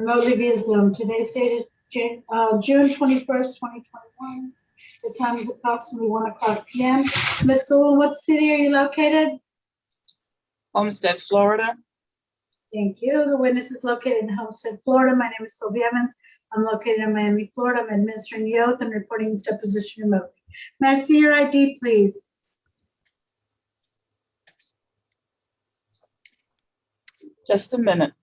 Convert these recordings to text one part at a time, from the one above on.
remotely via Zoom. Today's date is June 21st, 2021. The time is approximately 1:00 p.m. Ms. Sewell, what city are you located? Homestead, Florida. Thank you. The witness is located in Homestead, Florida. My name is Sylvia Evans. I'm located in Miami, Florida. I'm administering the oath and reporting this deposition remotely. May I see your ID, please? Just a minute.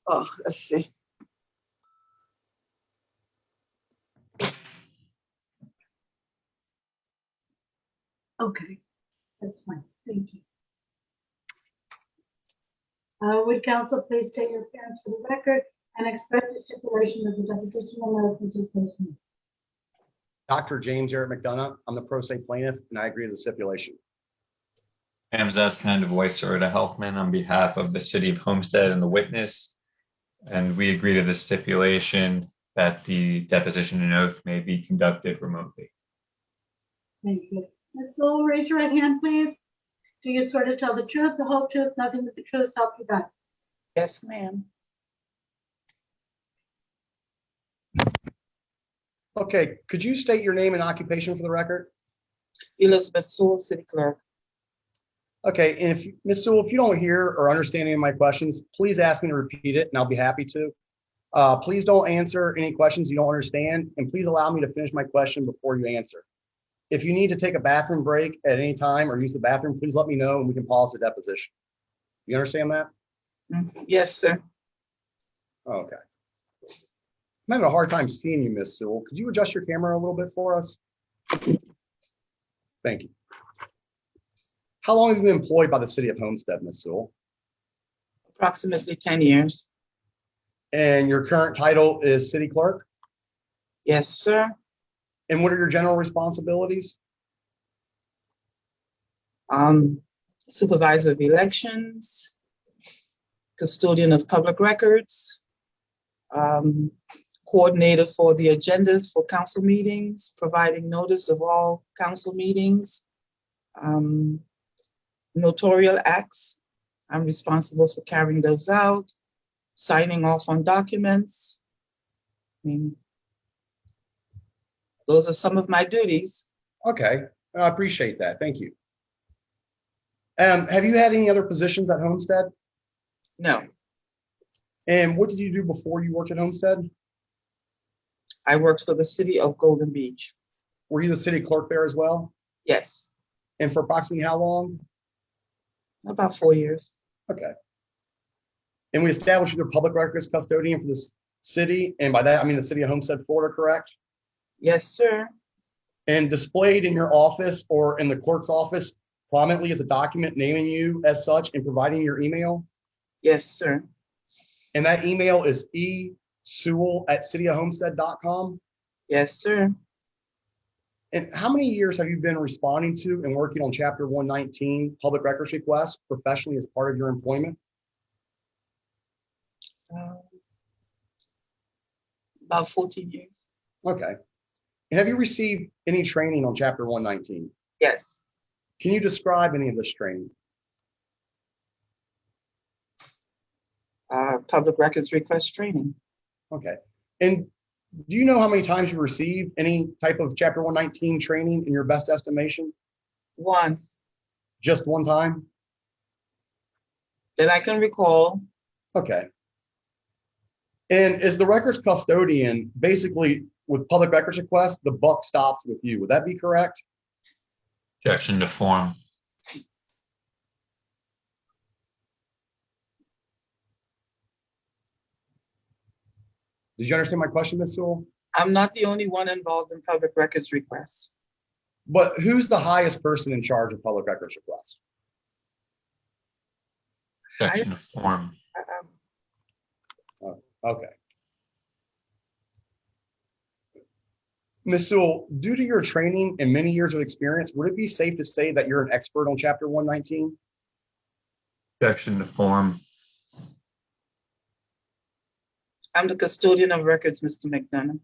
Oh, let's see. Okay, that's fine. Thank you. Would counsel please state your appearance for the record and express the stipulation of the deposition and oath to take place? Dr. James Eric McDonough, I'm the pro se plaintiff, and I agree to the stipulation. Hamzaz kind of voice Sarita Helfman on behalf of the city of Homestead and the witness. And we agree to the stipulation that the deposition and oath may be conducted remotely. Thank you. Ms. Sewell, raise your right hand, please. Do you swear to tell the truth, the whole truth, nothing but the truth, so help you God? Yes, ma'am. Okay, could you state your name and occupation for the record? Elizabeth Sewell, City Clerk. Okay, and if Ms. Sewell, if you don't hear or understand any of my questions, please ask me to repeat it and I'll be happy to. Please don't answer any questions you don't understand, and please allow me to finish my question before you answer. If you need to take a bathroom break at any time or use the bathroom, please let me know and we can pause the deposition. You understand that? Yes, sir. Okay. I'm having a hard time seeing you, Ms. Sewell. Could you adjust your camera a little bit for us? Thank you. How long have you been employed by the city of Homestead, Ms. Sewell? Approximately 10 years. And your current title is city clerk? Yes, sir. And what are your general responsibilities? Supervisor of elections, custodian of public records, coordinator for the agendas for council meetings, providing notice of all council meetings, notarial acts. I'm responsible for carrying those out, signing off on documents. I mean, those are some of my duties. Okay, I appreciate that. Thank you. Have you had any other positions at Homestead? No, And what did you do before you worked at Homestead? I worked for the city of Golden Beach. Were you the city clerk there as well? Yes, And for approximately how long? about 4 years. Okay. And we established you the public records custodian for this city, and by that I mean the city of Homestead, Florida, correct? Yes, sir. And displayed in your office or in the clerk's office prominently is a document naming you as such and providing your email. Yes, sir. And that email is esewell@cityofhomestead.com. Yes, sir. And how many years have you been responding to and working on Chapter 119 public records requests professionally as part of your employment? About 14 years. Okay. And have you received any training on Chapter 119? Yes. Can you describe any of this training? Public records request training. Okay. And do you know how many times you received any type of Chapter 119 training in your best estimation? Once Just one time? that I can recall. Okay. And as the records custodian, basically with public records requests, the buck stops with you. Would that be correct? Objection to form. Did you understand my question, Ms. Sewell? I'm not the only one involved in public records requests. But who's the highest person in charge of public records requests? Objection to form. Okay. Ms. Sewell, due to your training and many years of experience, would it be safe to say that you're an expert on Chapter 119? Objection to form. I'm the custodian of records, Mr. McDonough.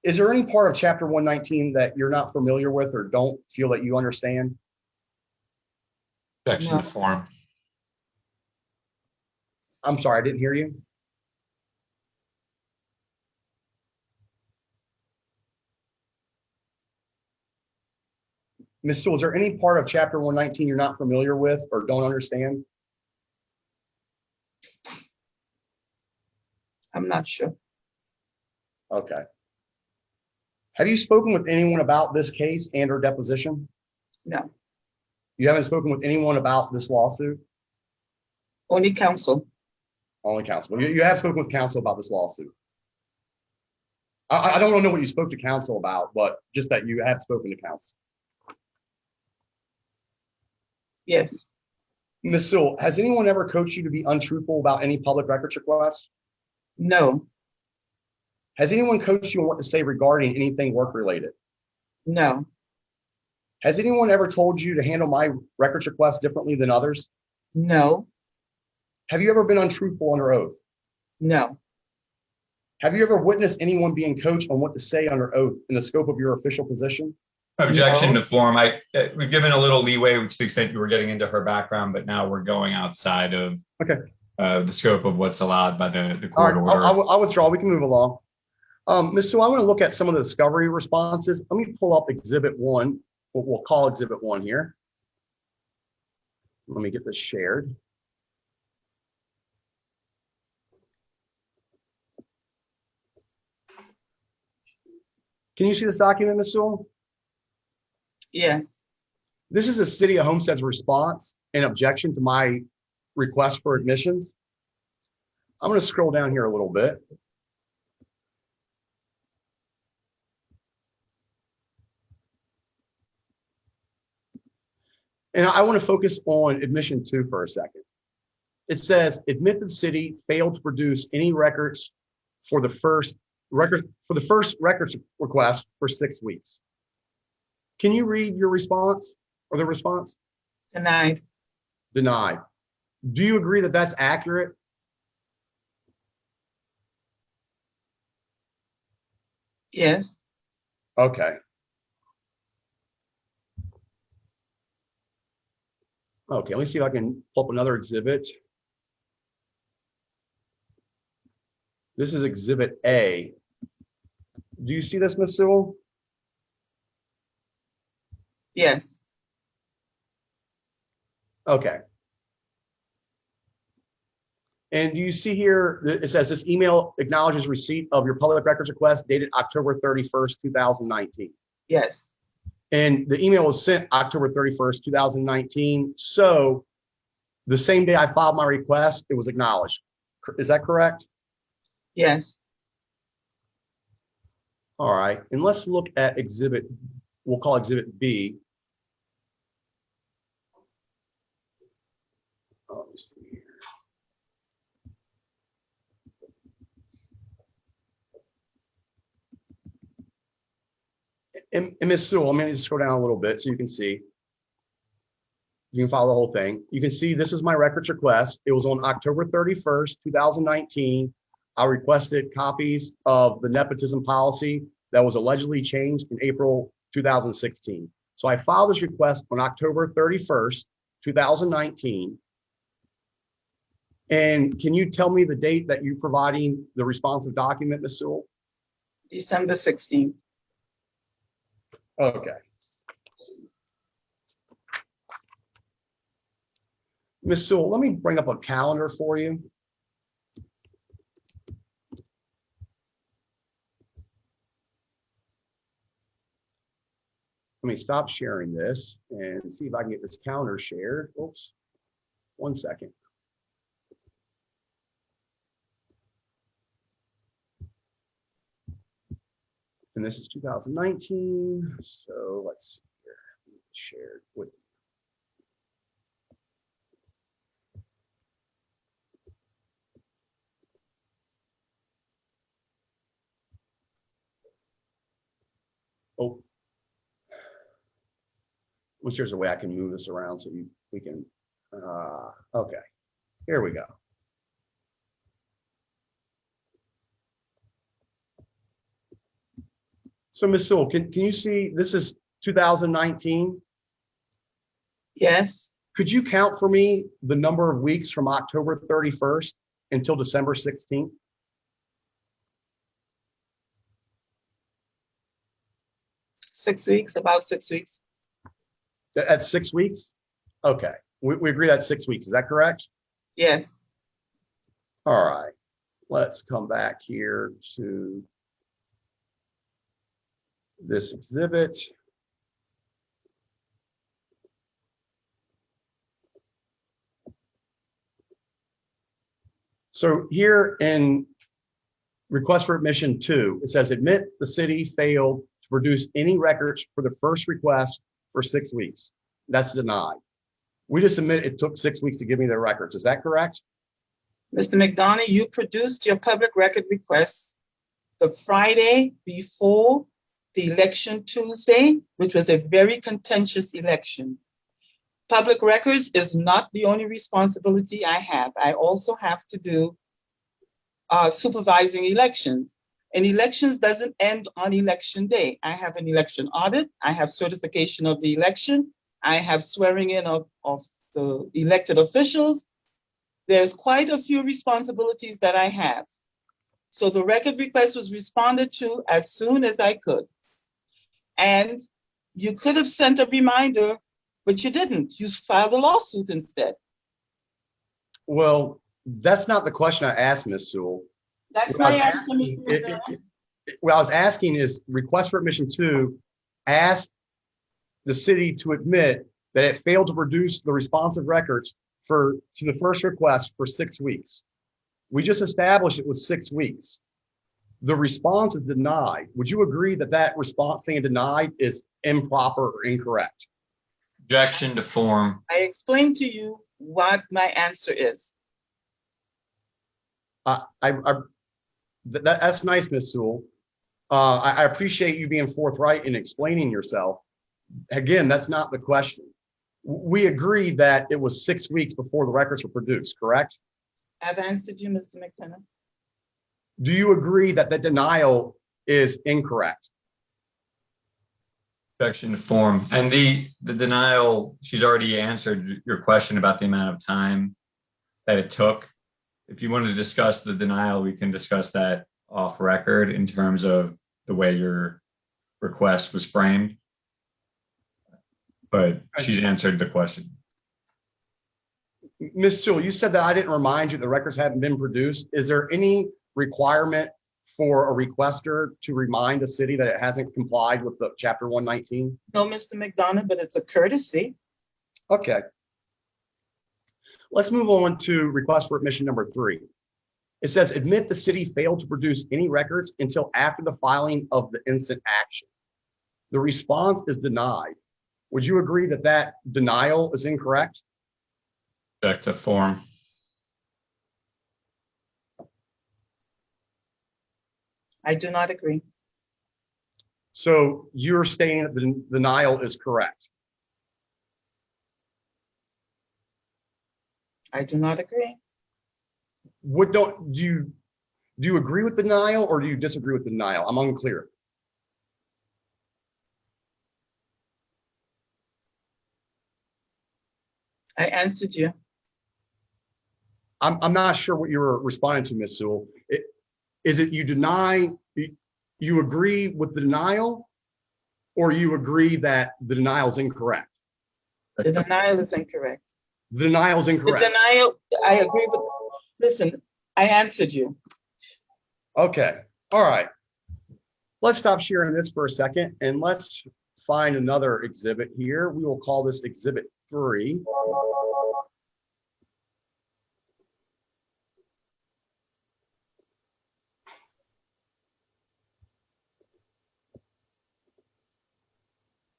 Is there any part of Chapter 119 that you're not familiar with or don't feel that you understand? Objection to form. I'm sorry, I didn't hear you. Ms. Sewell, is there any part of Chapter 119 you're not familiar with or don't understand? I'm not sure. Okay. Have you spoken with anyone about this case and or deposition? No, You haven't spoken with anyone about this lawsuit? only counsel. Only counsel. You have spoken with counsel about this lawsuit. I don't know what you spoke to counsel about, but just that you have spoken to counsel. Yes, Ms. Sewell, has anyone ever coached you to be untruthful about any public records requests? no, Has anyone coached you on what to say regarding anything work-related? no, Has anyone ever told you to handle my records requests differently than others? no, Have you ever been untruthful under oath? no, Have you ever witnessed anyone being coached on what to say under oath in the scope of your official position? Objection No. to form. We've given a little leeway to the extent you were getting into her background, but now we're going outside of the scope of what's allowed by the All court right, order. I'll withdraw. We can move along. Ms. Sewell, I want to look at some of the discovery responses. Let me pull up Exhibit 1, what we'll call Exhibit 1 here. Let me get this shared. Can you see this document, Ms. Sewell? yes, This is the City of Homestead's response and objection to my request for admissions. I'm going to scroll down here a little bit. And I want to focus on admission 2 for a second. It says, admit that the city failed to produce any records for the first records request for 6 weeks. Can you read your response or the response? denied. Denied. Do you agree that that's accurate? Yes, Okay. Okay, let me see if I can pull up another exhibit. This is Exhibit A. Do you see this, Ms. Sewell? yes, Okay. And do you see here, it says this email acknowledges receipt of your public records request dated October 31st, 2019. yes, And the email was sent October 31st, 2019. So the same day I filed my request, it was acknowledged. Is that correct? yes, All right. And let's look at exhibit, we'll call Exhibit B. Let me see here. And Ms. Sewell, I'm going to just scroll down a little bit so you can see. You can follow the whole thing. You can see this is my records request. It was on October 31st, 2019. I requested copies of the nepotism policy that was allegedly changed in April 2016. So I filed this request on October 31st, 2019. And can you tell me the date that you're providing the responsive document, Ms. Sewell? December 16th. Okay. Ms. Sewell, let me bring up a calendar for you. Let me stop sharing this and see if I can get this calendar shared. Oops, 1 second. And this is 2019. So let's see here. Shared with you. Oh, well, there's a way I can move this around so we can, okay, here we go. So Ms. Sewell, can you see, this is 2019? Yes, Could you count for me the number of weeks from October 31st until December 16th? 6 weeks, about 6 weeks. That's 6 weeks? Okay, we agree that's 6 weeks, is that correct? Yes, All right, let's come back here to this exhibit. So here in request for admission 2, it says admit the city failed to produce any records for the first request for 6 weeks. That's denied. We just admit it took 6 weeks to give me the records. Is that correct? Mr. McDonough, you produced your public record requests the Friday before the election Tuesday, which was a very contentious election. Public records is not the only responsibility I have. I also have to do supervising elections. And elections doesn't end on election day. I have an election audit. I have certification of the election. I have swearing in of the elected officials. There's quite a few responsibilities that I have. So the record request was responded to as soon as I could. And you could have sent a reminder, but you didn't. You filed a lawsuit instead. Well, that's not the question I asked, Ms. Sewell. That's What I my was answer, asking- Mr. McDonough. What I was asking is request for admission 2 asked the city to admit that it failed to produce the responsive records to the first request for 6 weeks. We just established it was 6 weeks. The response is denied. Would you agree that that response saying denied is improper or incorrect? Objection to form. I explained to you what my answer is. That's nice, Ms. Sewell. I appreciate you being forthright in explaining yourself. Again, that's not the question. We agreed that it was 6 weeks before the records were produced, correct? I've answered you, Mr. McDonough. Do you agree that the denial is incorrect? Objection to form. And the denial, she's already answered your question about the amount of time that it took. If you want to discuss the denial, we can discuss that off record in terms of the way your request was framed. But she's answered the question. Ms. Sewell, you said that I didn't remind you the records hadn't been produced. Is there any requirement for a requester to remind a city that it hasn't complied with the Chapter 119? No, Mr. McDonough, but it's a courtesy. Okay. Let's move on to request for admission number 3. It says admit the city failed to produce any records until after the filing of the instant action. The response is denied. Would you agree that that denial is incorrect? Object to form. I do not agree. So you're stating that the denial is correct. I do not agree. Do you agree with the denial or do you disagree with the denial? I'm unclear. I answered you. I'm not sure what you were responding to, Ms. Sewell. Is it you deny, you agree with the denial, or you agree that the denial is incorrect? The denial is incorrect. The denial is The incorrect. denial, I agree with, listen, I answered you. Okay, all right. Let's stop sharing this for a second and let's find another exhibit here. We will call this exhibit 3.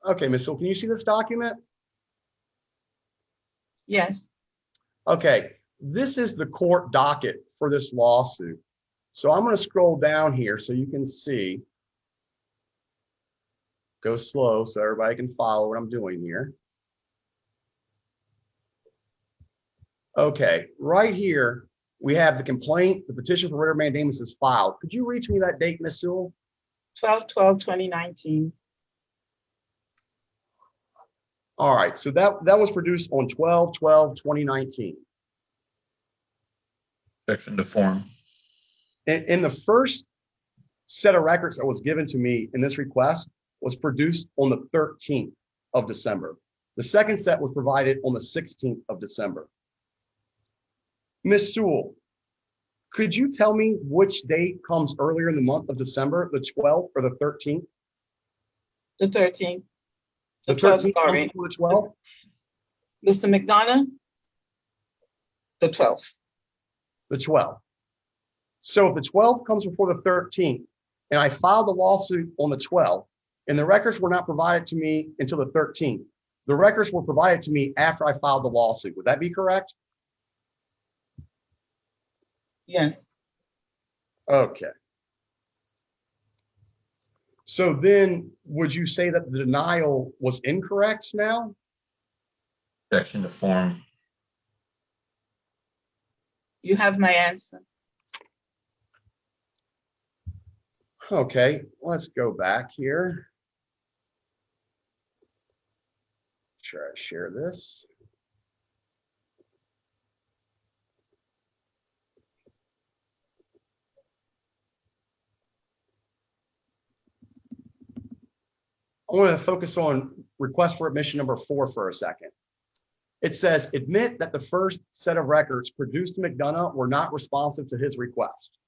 Okay, Ms. Sewell, can you see this document? Yes, Okay, this is the court docket for this lawsuit. So I'm going to scroll down here so you can see. Go slow so everybody can follow what I'm doing here. Okay, right here, we have the complaint, the petition for writ of mandamus is filed. Could you read to me that date, Ms. Sewell? 12/12/2019. All right, so that was produced on 12/12/2019. Objection to form. In the first set of records that was given to me in this request was produced on the 13th of December. The second set was provided on the 16th of December. Ms. Sewell, could you tell me which date comes earlier in the month of December, the 12th or the 13th? The 13th. The 12th, 13th sorry. comes before the 12th? Mr. McDonough? The 12th. The 12th. So if the 12th comes before the 13th, and I filed the lawsuit on the 12th, and the records were not provided to me until the 13th, the records were provided to me after I filed the lawsuit. Would that be correct? Yes. Okay. So then would you say that the denial was incorrect now? Objection to form. You have my answer. Okay, let's go back here. Sure, I share this. I want to focus on request for admission number 4 for a second. It says, admit that the first set of records produced to McDonough were not responsive to his request.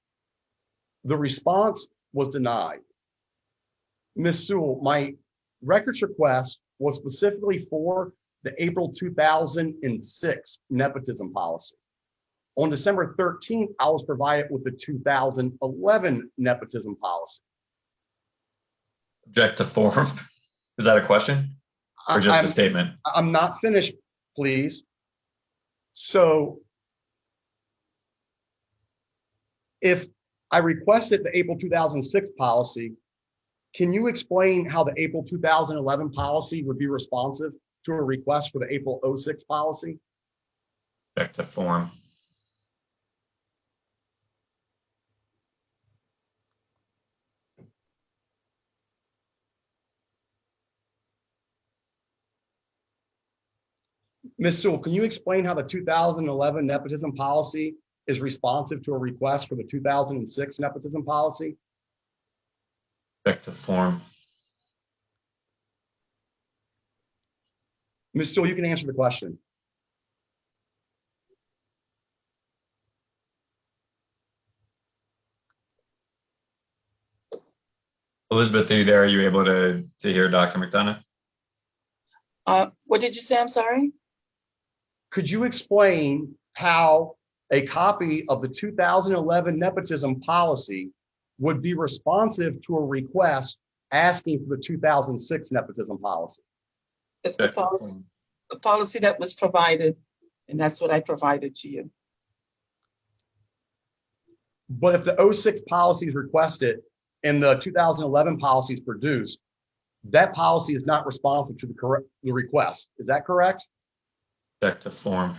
The response was denied. Ms. Sewell, my records request was specifically for the April 2006 nepotism policy. On December 13th, I was provided with the 2011 nepotism policy. Object to form. Is that a question or just a statement? I'm not finished, please. So if I requested the April 2006 policy, can you explain how the April 2011 policy would be responsive to a request for the April 06 policy? Object to form. Ms. Sewell, can you explain how the 2011 nepotism policy is responsive to a request for the 2006 nepotism policy? Object to form. Ms. Sewell, you can answer the question. Elizabeth, are you there? Are you able to hear Dr. McDonough? What did you say? I'm sorry. Could you explain how a copy of the 2011 nepotism policy would be responsive to a request asking for the 2006 nepotism policy? It's the policy that was provided, and that's what I provided to you. But if the 06 policy is requested and the 2011 policy is produced, that policy is not responsive to the request. Is that correct? Object to form.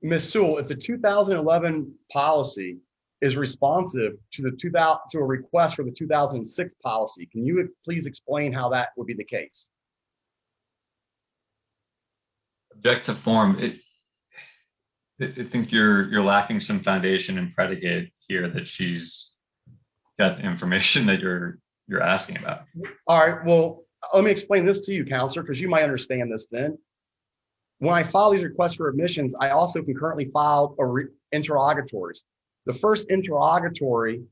Ms. Sewell, if the 2011 policy is responsive to a request for the 2006 policy, can you please explain how that would be the case? Object to form. I think you're lacking some foundation and predicate here that she's got the information that you're asking about. All right, well, let me explain this to you, counselor, because you might understand this then. When I file these requests for admissions, I also concurrently filed interrogatories. The first interrogatory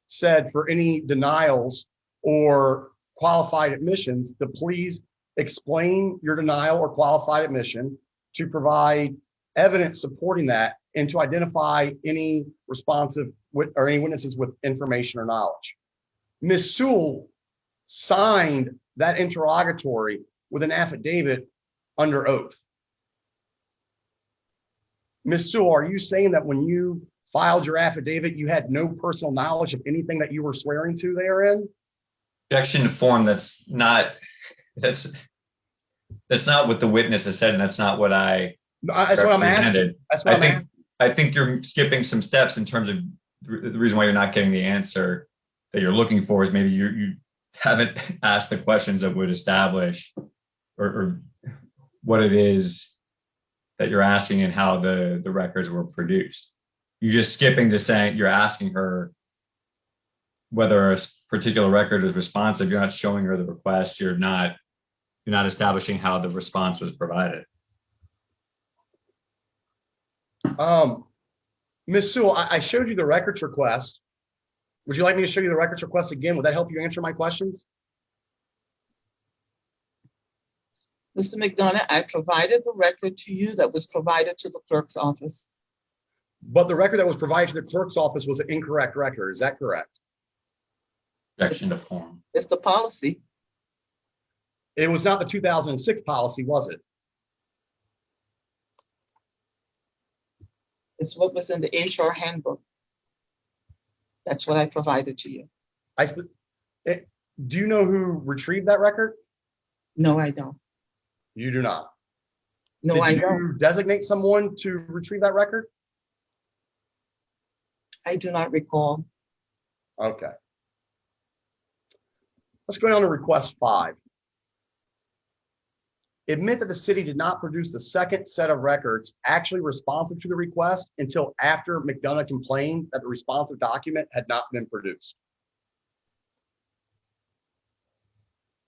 said for any denials or qualified admissions to please explain your denial or qualified admission, to provide evidence supporting that, and to identify any responsive or any witnesses with information or knowledge. Ms. Sewell signed that interrogatory with an affidavit under oath. Ms. Sewell, are you saying that when you filed your affidavit, you had no personal knowledge of anything that you were swearing to therein? Objection to form. That's not That's not what the witness has said, and that's not what I No, that's what I'm asking. represented. That's what I'm asking. I think you're skipping some steps in terms of the reason why you're not getting the answer that you're looking for is maybe you haven't asked the questions that would establish or what it is that you're asking and how the records were produced. You're just skipping to saying you're asking her whether a particular record is responsive. You're not showing her the request. You're not establishing how the response was provided. Ms. Sewell, I showed you the records request. Would you like me to show you the records request again? Would that help you answer my questions? Mr. McDonough, I provided the record to you that was provided to the clerk's office. But the record that was provided to the clerk's office was an incorrect record. Is that correct? Objection to form. It's the policy. It was not the 2006 policy, was it? It's what was in the HR handbook. That's what I provided to you. Do you know who retrieved that record? No, I don't. You do not. No, Did I you don't. designate someone to retrieve that record? I do not recall. Okay. Let's go down to request 5. Admit that the city did not produce the second set of records actually responsive to the request until after McDonough complained that the responsive document had not been produced.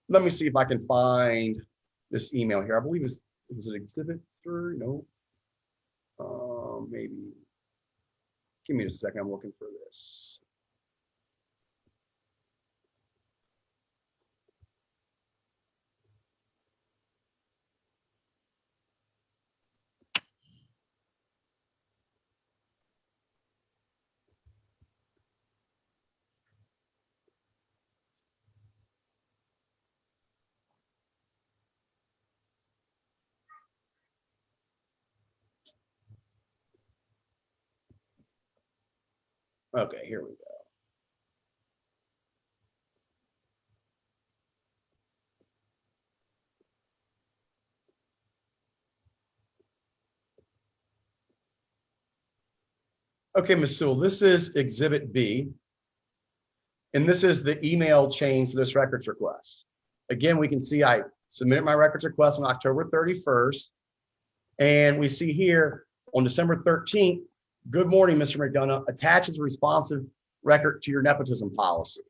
Let me see if I can find this email here. I believe it was an exhibit 3. No. Maybe. Give me a second. I'm looking for this. Okay, here we go. Okay, Ms. Sewell, this is Exhibit B. And this is the email chain for this records request. Again, we can see I submitted my records request on October 31st. And we see here on December 13th, good morning, Mr. McDonough, attaches a responsive record to your nepotism policy.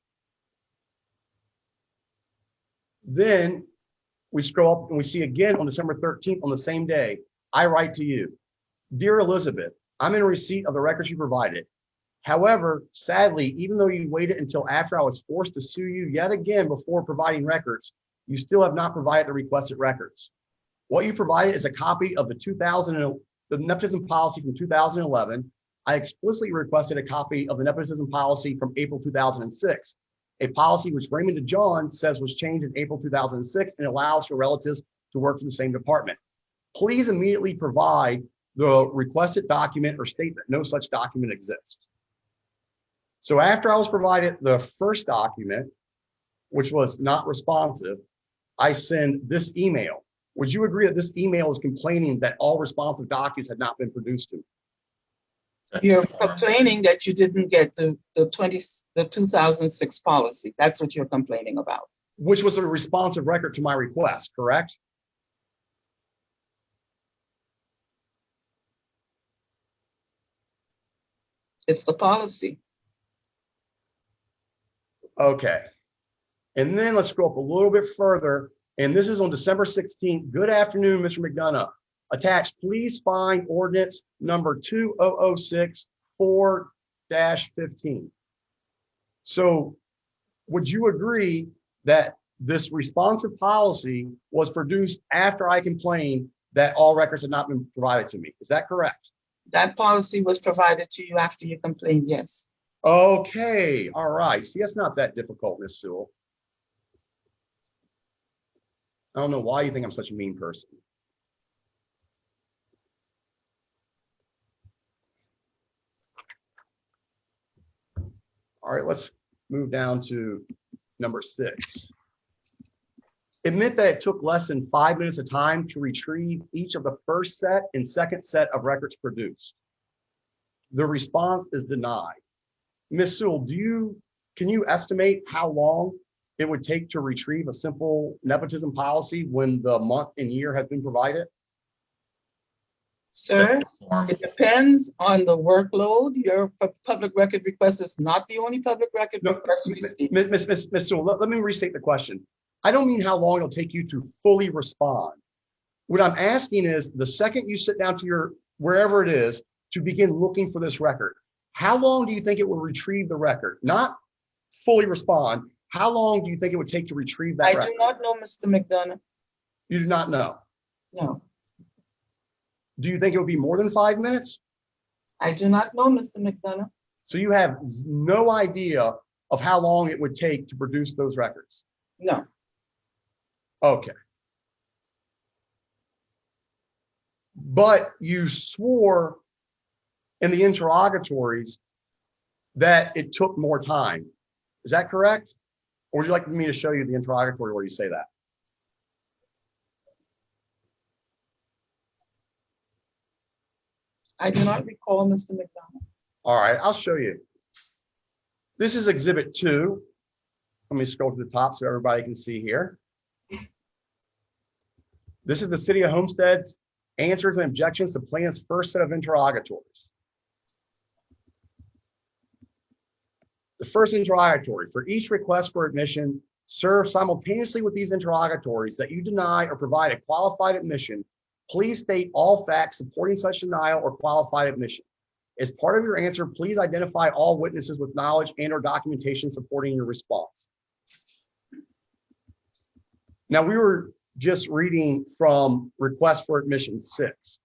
Then we scroll up and we see again on December 13th, on the same day, I write to you, Dear Elizabeth, I'm in receipt of the records you provided. However, sadly, even though you waited until after I was forced to sue you yet again before providing records, you still have not provided the requested records. What you provided is a copy of the nepotism policy from 2011. I explicitly requested a copy of the nepotism policy from April 2006, a policy which Raymond DeJohn says was changed in April 2006 and allows for relatives to work for the same department. Please immediately provide the requested document or state that no such document exists. So after I was provided the first document, which was not responsive, I send this email. Would you agree that this email is complaining that all responsive documents had not been produced to me? You're complaining that you didn't get the 2006 policy. That's what you're complaining about. Which was a responsive record to my request, correct? It's the policy. Okay. And then let's scroll up a little bit further. And this is on December 16th. Good afternoon, Mr. McDonough. Attached, please find ordinance number 2006-4-15. So would you agree that this responsive policy was produced after I complained that all records had not been provided to me? Is that correct? That policy was provided to you after you complained, yes. Okay, all right. See, that's not that difficult, Ms. Sewell. I don't know why you think I'm such a mean person. All right, let's move down to number 6. It meant that it took less than 5 minutes of time to retrieve each of the first set and second set of records produced. The response is denied. Ms. Sewell, can you estimate how long it would take to retrieve a simple nepotism policy when the month and year has been provided? Sir, it depends on the workload. Your public record request is not the only public record request we see. Ms. Sewell, let me restate the question. I don't mean how long it'll take you to fully respond. What I'm asking is the second you sit down to your, wherever it is, to begin looking for this record, how long do you think it will retrieve the record? Not fully respond. How long do you think it would take to retrieve that record? I do not know, Mr. McDonough. You do not know? No. Do you think it would be more than 5 minutes? I do not know, Mr. McDonough. So you have no idea of how long it would take to produce those records? No. Okay. But you swore in the interrogatories that it took more time. Is that correct? Or would you like me to show you the interrogatory where you say that? I do not recall, Mr. McDonough. All right, I'll show you. This is Exhibit 2. Let me scroll to the top so everybody can see here. This is the City of Homestead's answers and objections to plaintiff's first set of interrogatories. The first interrogatory: for each request for admission, serve simultaneously with these interrogatories that you deny or provide a qualified admission. Please state all facts supporting such denial or qualified admission. As part of your answer, please identify all witnesses with knowledge and or documentation supporting your response. Now, we were just reading from request for admission 6.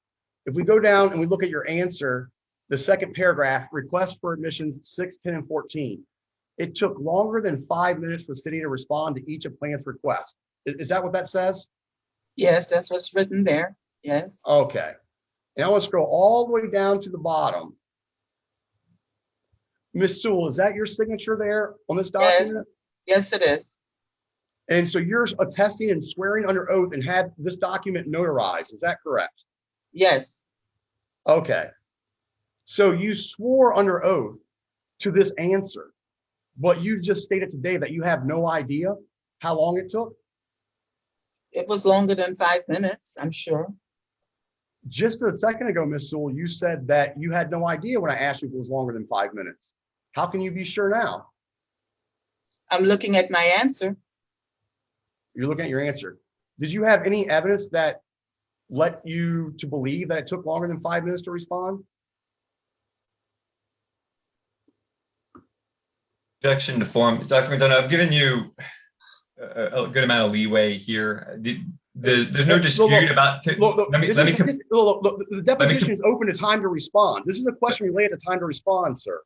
If we go down and we look at your answer, the second paragraph, request for admissions 6, 10, and 14, it took longer than 5 minutes for the city to respond to each of plaintiff's requests. Is that what that says? Yes, that's what's written there. Yes. Okay. And I want to scroll all the way down to the bottom. Ms. Sewell, is that your signature there on this document? Yes, it is. And so you're attesting and swearing under oath and had this document notarized. Is that correct? Yes. Okay. So you swore under oath to this answer, but you just stated today that you have no idea how long it took? It was longer than 5 minutes, I'm sure. Just a second ago, Ms. Sewell, you said that you had no idea when I asked you if it was longer than 5 minutes. How can you be sure now? I'm looking at my answer. You're looking at your answer. Did you have any evidence that led you to believe that it took longer than 5 minutes to respond? Objection to form. Dr. McDonough, I've given you a good amount of leeway here. There's no dispute about. The deposition is open to time to respond. This is a question related to time to respond, sir.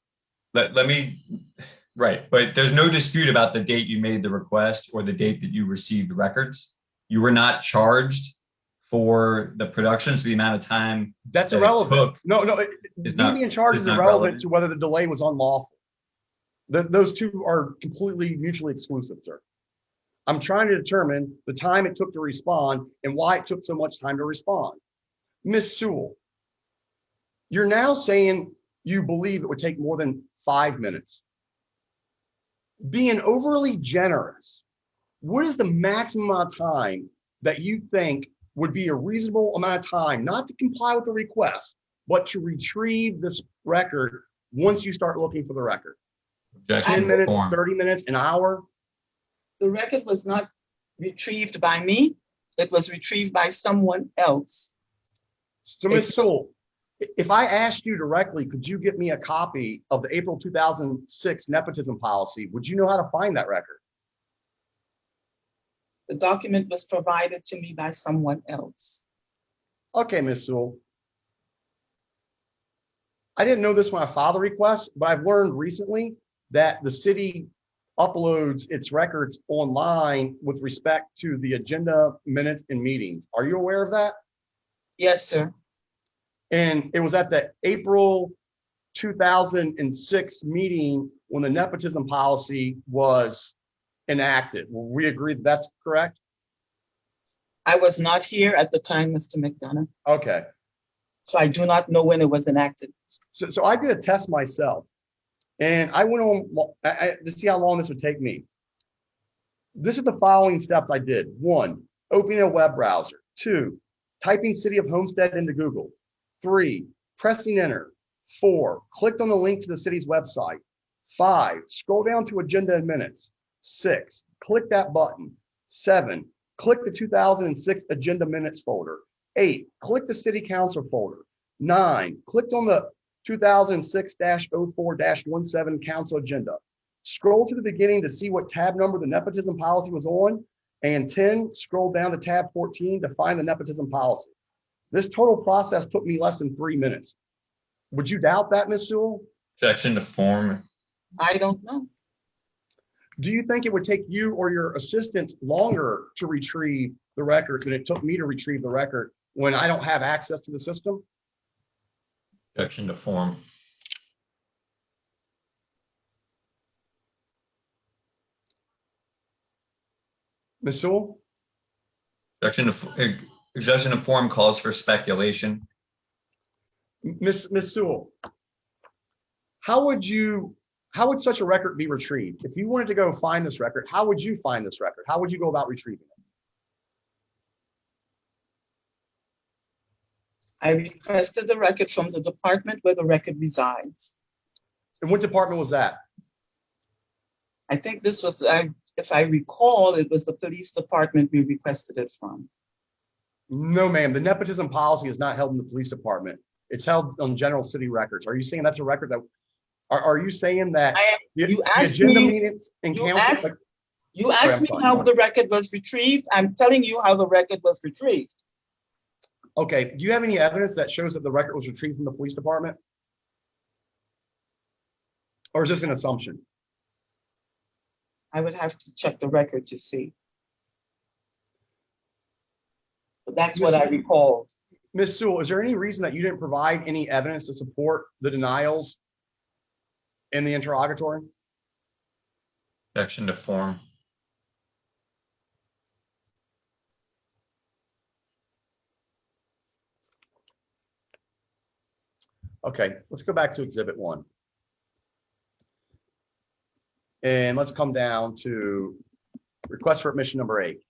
Right, but there's no dispute about the date you made the request or the date that you received the records. You were not charged for the production, so the amount of time that's irrelevant. Being charged is irrelevant to whether the delay was unlawful. Those two are completely mutually exclusive, sir. I'm trying to determine the time it took to respond and why it took so much time to respond. Ms. Sewell, you're now saying you believe it would take more than 5 minutes. Being overly generous, what is the maximum amount of time that you think would be a reasonable amount of time, not to comply with the request, but to retrieve this record once you start looking for the record? 10 minutes, 30 minutes, an hour? The record was not retrieved by me. It was retrieved by someone else. So, Ms. Sewell, if I asked you directly, could you get me a copy of the April 2006 nepotism policy? Would you know how to find that record? The document was provided to me by someone else. Okay, Ms. Sewell. I didn't know this when I filed the request, but I've learned recently that the city uploads its records online with respect to the agenda, minutes, and meetings. Are you aware of that? Yes, sir. And it was at the April 2006 meeting when the nepotism policy was enacted. Will we agree that that's correct? I was not here at the time, Mr. McDonough, Okay. so I do not know when it was enacted. So I did a test myself, and I went on to see how long this would take me. This is the following steps I did. 1, opening a web browser. 2, typing City of Homestead into Google. 3, pressing enter. 4, clicked on the link to the city's website. 5, scroll down to agenda and minutes. 6, click that button. 7, click the 2006 agenda minutes folder. 8, click the city council folder. 9, clicked on the 2006-04-17 council agenda. Scroll to the beginning to see what tab number the nepotism policy was on. And 10, scroll down to tab 14 to find the nepotism policy. This total process took me less than 3 minutes. Would you doubt that, Ms. Sewell? Objection to form. I don't know. Do you think it would take you or your assistants longer to retrieve the record than it took me to retrieve the record when I don't have access to the system? Objection to form. Ms. Sewell? Objection to form calls for speculation. Ms. Sewell, how would such a record be retrieved? If you wanted to go find this record, how would you find this record? How would you go about retrieving it? I requested the record from the department where the record resides. And what department was that? I think this was, if I recall, it was the police department we requested it from. No, ma'am. The nepotism policy is not held in the police department. It's held on general city records. Are you saying that's a record that, are you saying that You the asked agenda me, meetings and council? you asked me how the record was retrieved. I'm telling you how the record was retrieved. Okay. Do you have any evidence that shows that the record was retrieved from the police department? Or is this an assumption? I would have to check the record to see. But that's what I recalled. Ms. Sewell, is there any reason that you didn't provide any evidence to support the denials in the interrogatory? Objection to form. Okay, let's go back to Exhibit 1. And let's come down to request for admission number 8.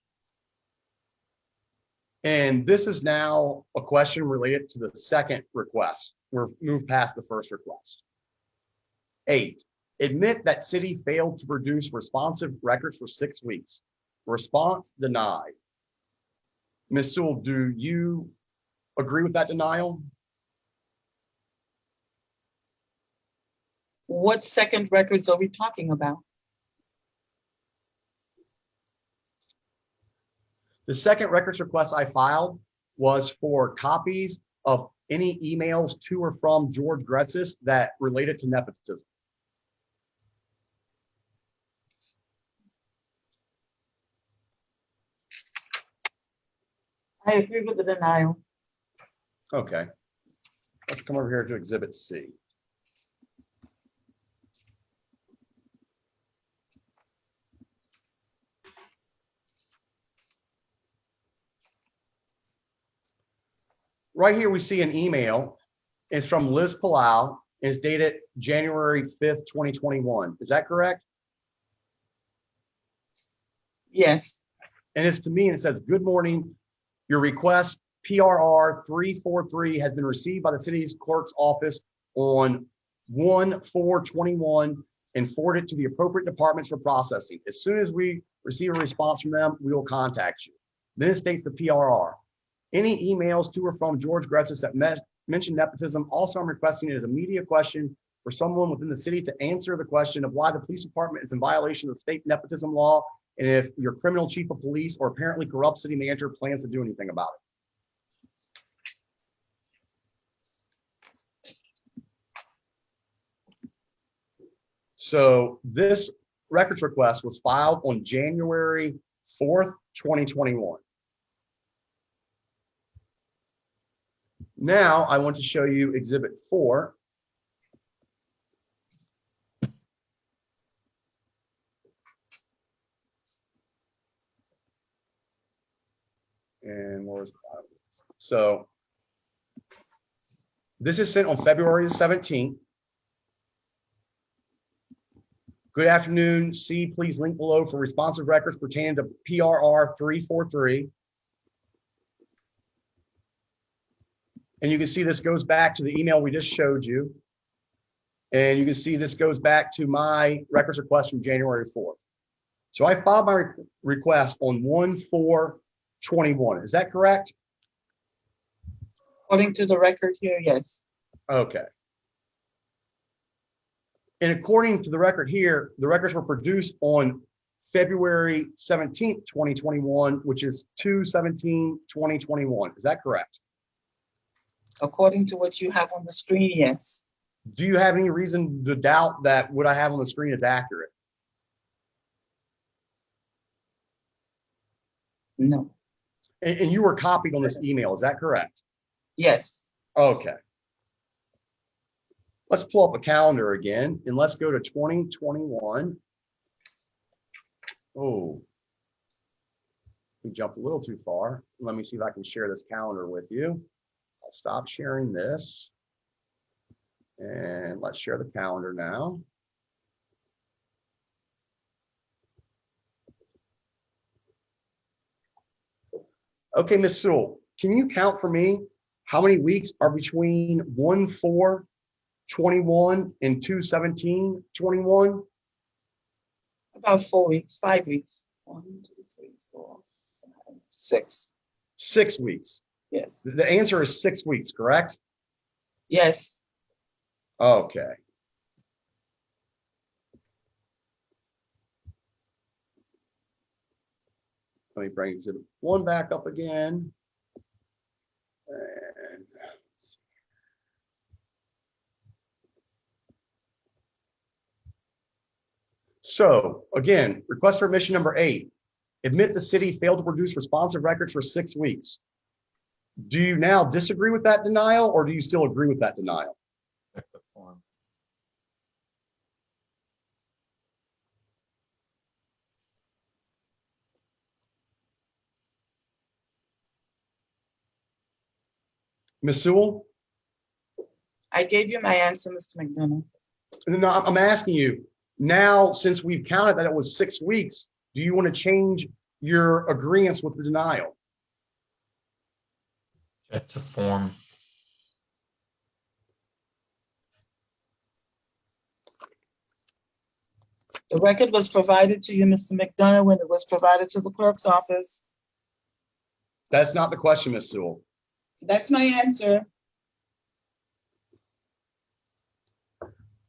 And this is now a question related to the second request. We're moved past the first request. 8, admit that city failed to produce responsive records for 6 weeks. Response denied. Ms. Sewell, do you agree with that denial? What second records are we talking about? The second records request I filed was for copies of any emails to or from George Gretzis that related to nepotism. I agree with the denial. Okay. Let's come over here to Exhibit C. Right here, we see an email. It's from Liz Palau. It's dated January 5th, 2021. Is that correct? Yes. And it's to me, and it says, good morning. Your request, PRR 343, has been received by the city's clerk's office on 1/4/21 and forwarded to the appropriate departments for processing. As soon as we receive a response from them, we will contact you. Then it states the PRR. Any emails to or from George Gretzis that mention nepotism, also I'm requesting it as a media question for someone within the city to answer the question of why the police department is in violation of the state nepotism law, and if your criminal chief of police or apparently corrupt city manager plans to do anything about it. So this records request was filed on January 4th, 2021. Now I want to show you Exhibit 4. And where's the file? So this is sent on February the 17th. Good afternoon. See, please link below for responsive records pertaining to PRR 343. And you can see this goes back to the email we just showed you. And you can see this goes back to my records request from January 4th. So I filed my request on 1/4/21. Is that correct? According to the record here, yes. Okay. And according to the record here, the records were produced on February 17th, 2021, which is 2/17/2021. Is that correct? According to what you have on the screen, yes. Do you have any reason to doubt that what I have on the screen is accurate? No. And you were copied on this email, is that correct? Yes. Okay. Let's pull up a calendar again and let's go to 2021. Oh, we jumped a little too far. Let me see if I can share this calendar with you. I'll stop sharing this. And let's share the calendar now. Okay, Ms. Sewell, can you count for me how many weeks are between 1/4/21 and 2/17/21? About 4 weeks, 5 weeks. 1, 2, 3, 4, 5, 6. 6 weeks. Yes. The answer is 6 weeks, correct? Yes. Okay. Let me bring exhibit 1 back up again. And so again, request for admission number 8. Admit the city failed to produce responsive records for 6 weeks. Do you now disagree with that denial or do you still agree with that denial? Check the form. Ms. Sewell? I gave you my answer, Mr. McDonough. No, I'm asking you now, since we've counted that it was 6 weeks, do you want to change your agreement with the denial? Check the form. The record was provided to you, Mr. McDonough, when it was provided to the clerk's office. That's not the question, Ms. Sewell. That's my answer.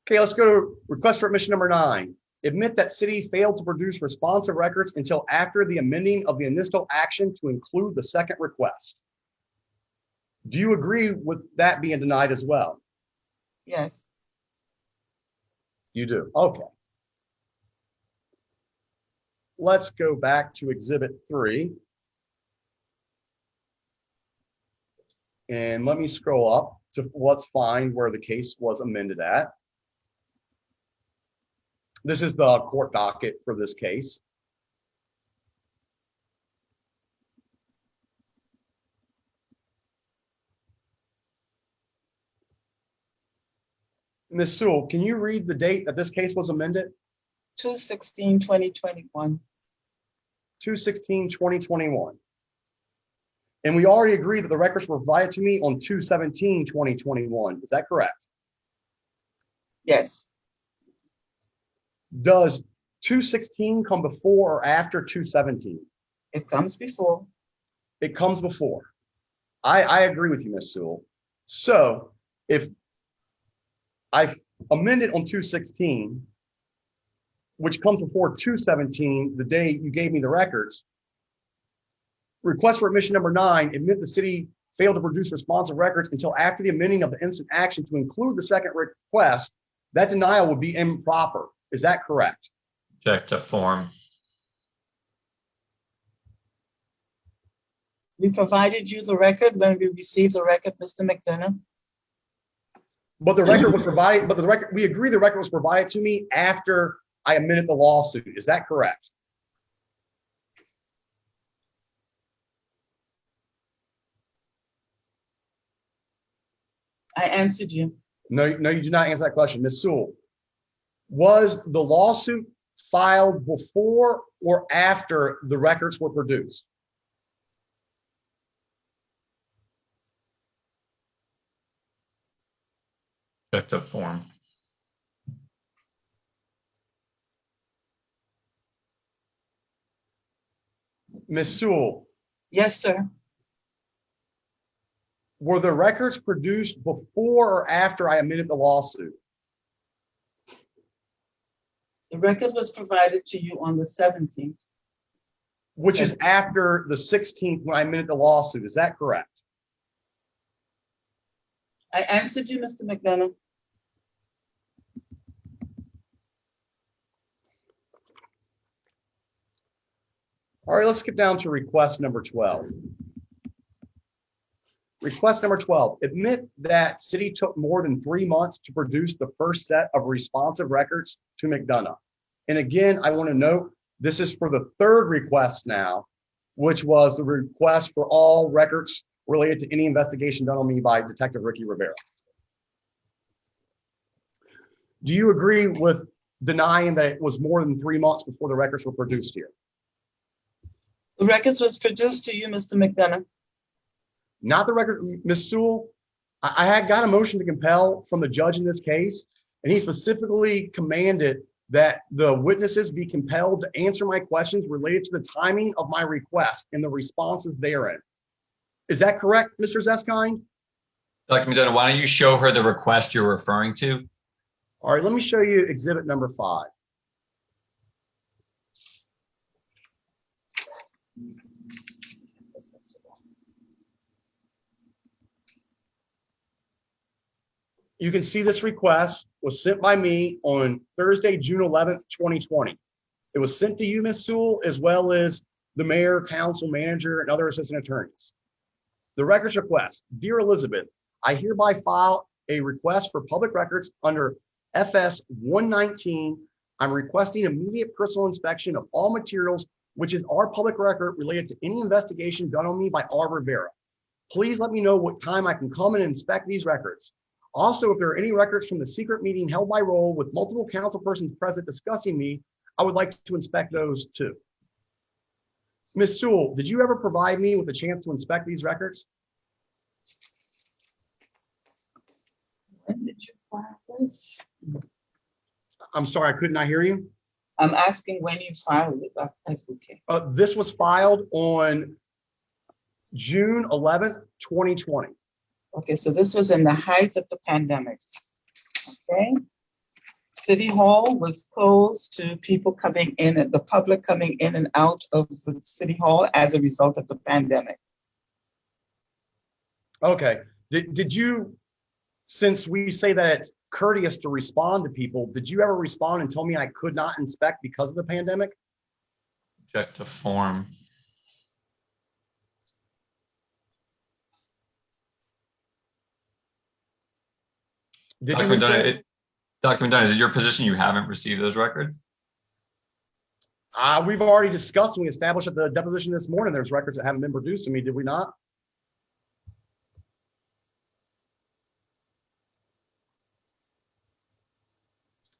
Okay, let's go to request for admission number 9. Admit that city failed to produce responsive records until after the amending of the initial action to include the second request. Do you agree with that being denied as well? Yes. You do. Okay. Let's go back to exhibit 3. And let me scroll up to let's find where the case was amended at. This is the court docket for this case. Ms. Sewell, can you read the date that this case was amended? 2/16/2021. 2/16/2021. And we already agreed that the records were provided to me on 2/17/2021. Is that correct? Yes. Does 2/16 come before or after 2/17? It comes before. It comes before. I agree with you, Ms. Sewell. So if I amended on 2/16, which comes before 2/17, the day you gave me the records, request for admission number 9, admit the city failed to produce responsive records until after the amending of the instant action to include the second request, that denial would be improper. Is that correct? Check the form. We provided you the record when we received the record, Mr. McDonough. But the record was provided, but the record, we agree the record was provided to me after I amended the lawsuit. Is that correct? I answered you. No, no, you did not answer that question. Ms. Sewell, was the lawsuit filed before or after the records were produced? Object to form. Ms. Sewell, Yes, sir. were the records produced before or after I amended the lawsuit? The record was provided to you on the 17th. Which is after the 16th when I amended the lawsuit. Is that correct? I answered you, Mr. McDonough. All right, let's skip down to request number 12. Request number 12, admit that city took more than 3 months to produce the first set of responsive records to McDonough. And again, I want to note, this is for the third request now, which was the request for all records related to any investigation done on me by Detective Ricky Rivera. Do you agree with denying that it was more than 3 months before the records were produced here? The records was produced to you, Mr. McDonough. Not the record, Ms. Sewell. I had got a motion to compel from the judge in this case, and he specifically commanded that the witnesses be compelled to answer my questions related to the timing of my request and the responses therein. Is that correct, Mr. Zeskind? Dr. McDonough, why don't you show her the request you're referring to? All right, let me show you exhibit number 5. You can see this request was sent by me on Thursday, June 11th, 2020. It was sent to you, Ms. Sewell, as well as the mayor, council manager, and other assistant attorneys. The records request, Dear Elizabeth, I hereby file a request for public records under FS 119. I'm requesting immediate personal inspection of all materials, which is our public record related to any investigation done on me by R. Rivera. Please let me know what time I can come and inspect these records. Also, if there are any records from the secret meeting held by roll with multiple council persons present discussing me, I would like to inspect those too. Ms. Sewell, did you ever provide me with a chance to inspect these records? When did you file this? I'm sorry, I could not hear you. I'm asking when you filed it, Dr. Okay. This was filed on June 11th, 2020. Okay, so this was in the height of the pandemic. Okay. City Hall was closed to people coming in, and the public coming in and out of the City Hall as a result of the pandemic. Okay, did you, since we say that it's courteous to respond to people, did you ever respond and tell me I could not inspect because of the pandemic? Object to form. Did Dr. you? McDonough, Dr. McDonough, is it your position you haven't received those records? We've already discussed, and we established at the deposition this morning, there's records that haven't been produced to me, did we not?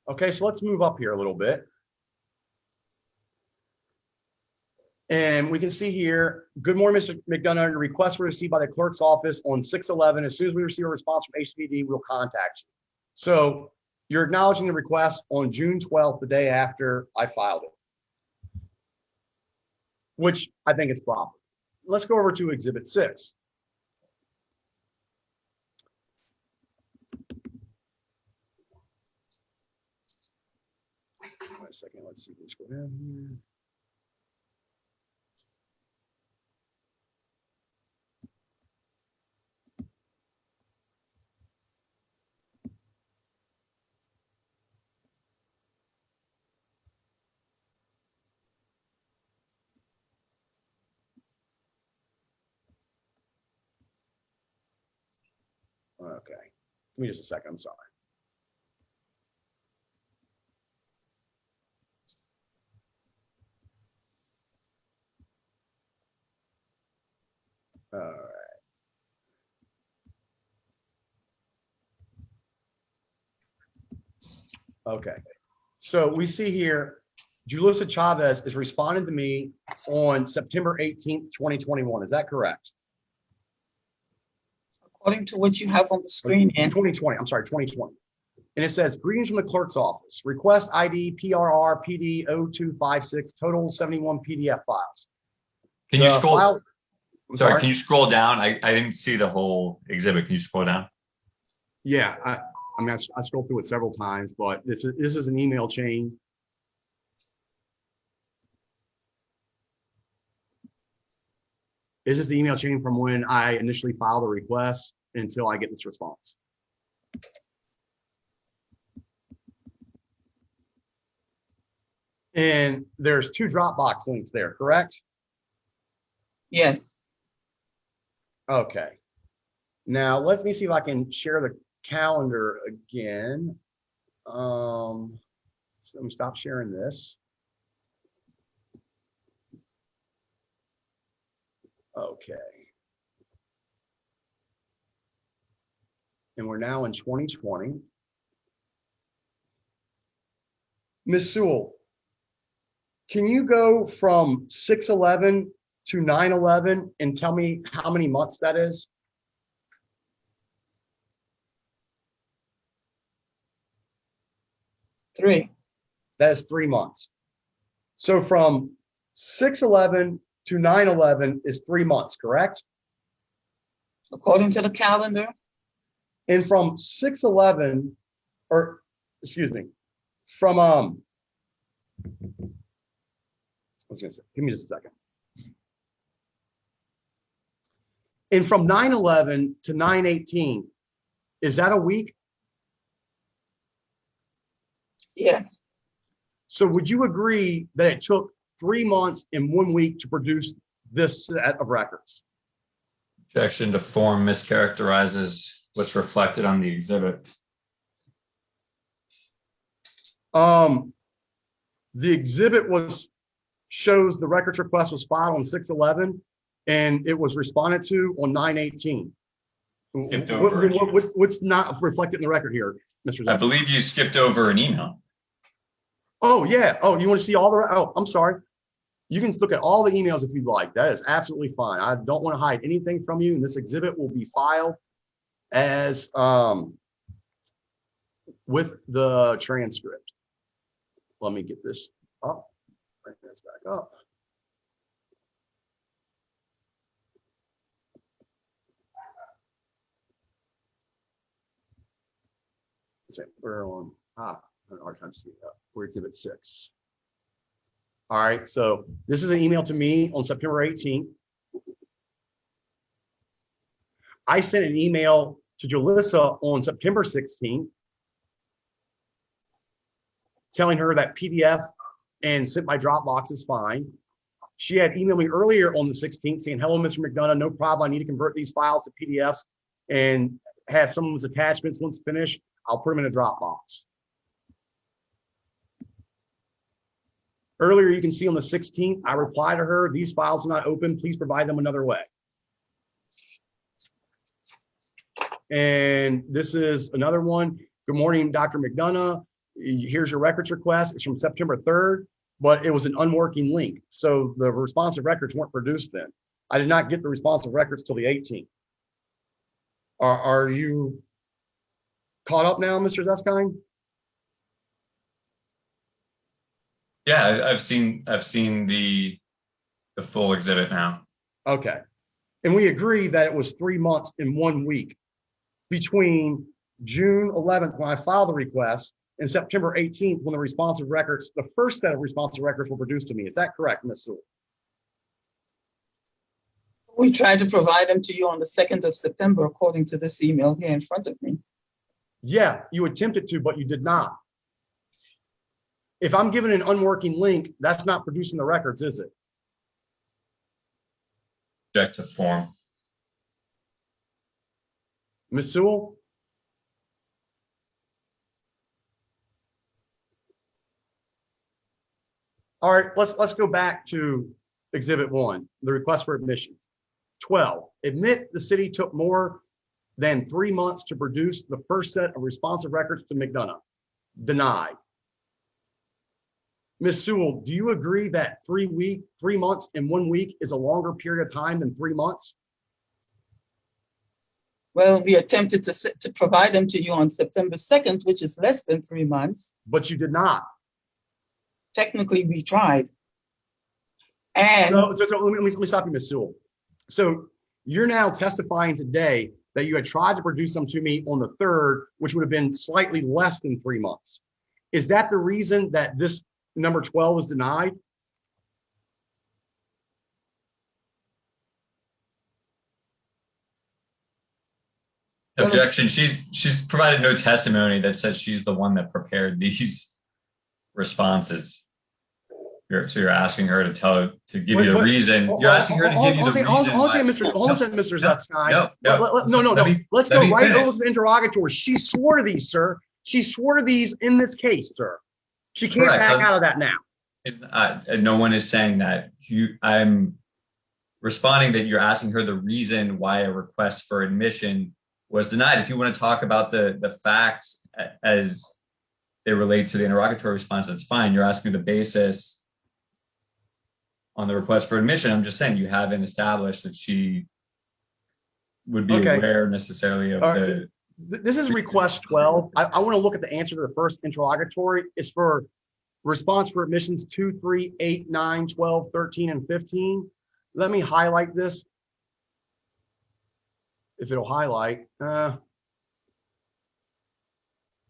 Okay, so let's move up here a little bit. And we can see here, good morning, Mr. McDonough. Your request was received by the clerk's office on 6/11. As soon as we receive a response from HPD, we'll contact you. So you're acknowledging the request on June 12th, the day after I filed it, which I think is proper. Let's go over to Exhibit 6. Wait a second, let's see, let's go down here. Okay, give me just a second, I'm sorry. All right. Okay. So we see here, Julissa Chavez is responding to me on September 18th, 2021. Is that correct? According to what you have on the screen, yes. 2020, I'm sorry, 2020. And it says, greetings from the clerk's office. Request ID PRR PD 0256, total 71 PDF files. Can you The scroll? file- I'm Sorry, can you scroll down? I didn't see the whole exhibit. Can you scroll down? Yeah, I mean, I scrolled through it several times, but this is an email chain. This is the email chain from when I initially filed a request until I get this response. And there's 2 Dropbox links there, correct? Yes. Okay. Now let me see if I can share the calendar again. So let me stop sharing this. Okay. And we're now in 2020. Ms. Sewell, can you go from 6/11 to 9/11 and tell me how many months that is? Three. That is 3 months. So from 6/11 to 9/11 is 3 months, correct? According to the calendar, And from 6/11, or excuse me, from I was gonna say, give me just a second. And from 9/11 to 9/18, is that a week? yes. So would you agree that it took 3 months and 1 week to produce this set of records? Objection to form mischaracterizes what's reflected on the exhibit. The exhibit shows the records request was filed on 6/11 and it was responded to on 9/18. Skipped over. What's not reflected in the record here, Mr. I Johnson? believe you skipped over an email. Oh, yeah. Oh, you want to see all the, oh, I'm sorry. You can look at all the emails if you'd like. That is absolutely fine. I don't want to hide anything from you, and this exhibit will be filed as with the transcript. Let me get this up. Bring this back up. We're on, I have a hard time seeing that. We're exhibit 6. All right, so this is an email to me on September 18th. I sent an email to Julissa on September 16th, telling her that PDF and sent by Dropbox is fine. She had emailed me earlier on the 16th saying, hello, Mr. McDonough, no problem. I need to convert these files to PDFs and have some of those attachments. Once finished, I'll put them in a Dropbox. Earlier, you can see on the 16th, I replied to her, these files are not open. Please provide them another way. And this is another one. Good morning, Dr. McDonough. Here's your records request. It's from September 3rd, but it was an unworking link. So the responsive records weren't produced then. I did not get the responsive records till the 18th. Are you caught up now, Mr. Zeskine? Yeah, I've seen the full exhibit now. Okay. And we agree that it was 3 months and 1 week between June 11th, when I filed the request, and September 18th, when the responsive records, the first set of responsive records were produced to me. Is that correct, Ms. Sewell? We tried to provide them to you on the 2nd of September, according to this email here in front of me. Yeah, you attempted to, but you did not. If I'm given an unworking link, that's not producing the records, is it? Object to form. Ms. Sewell? All right, let's go back to Exhibit 1, the request for admissions. 12, admit the city took more than 3 months to produce the first set of responsive records to McDonough. denied. Ms. Sewell, do you agree that 3 months and 1 week is a longer period of time than 3 months? Well, we attempted to provide them to you on September 2nd, which is less than 3 months. But you did not. Technically, we tried. And So let me stop you, Ms. Sewell. So you're now testifying today that you had tried to produce them to me on the 3rd, which would have been slightly less than 3 months. Is that the reason that this number 12 was denied? Objection. She's provided no testimony that says she's the one that prepared these responses. So you're asking her to give you the reason. You're asking her to give you the reason. Hold on, Mr. Zepstein. No. Let's go right over to the interrogatory. She swore to these, sir. She swore to these in this case, sir. She can't back out of that now. No one is saying that. I'm responding that you're asking her the reason why a request for admission was denied. If you want to talk about the facts as they relate to the interrogatory response, that's fine. You're asking the basis on the request for admission. I'm just saying you haven't established that she would be aware necessarily of the. This is request 12. I want to look at the answer to the first interrogatory. It's for response for admissions 2, 3, 8, 9, 12, 13, and 15. Let me highlight this. If it'll highlight, it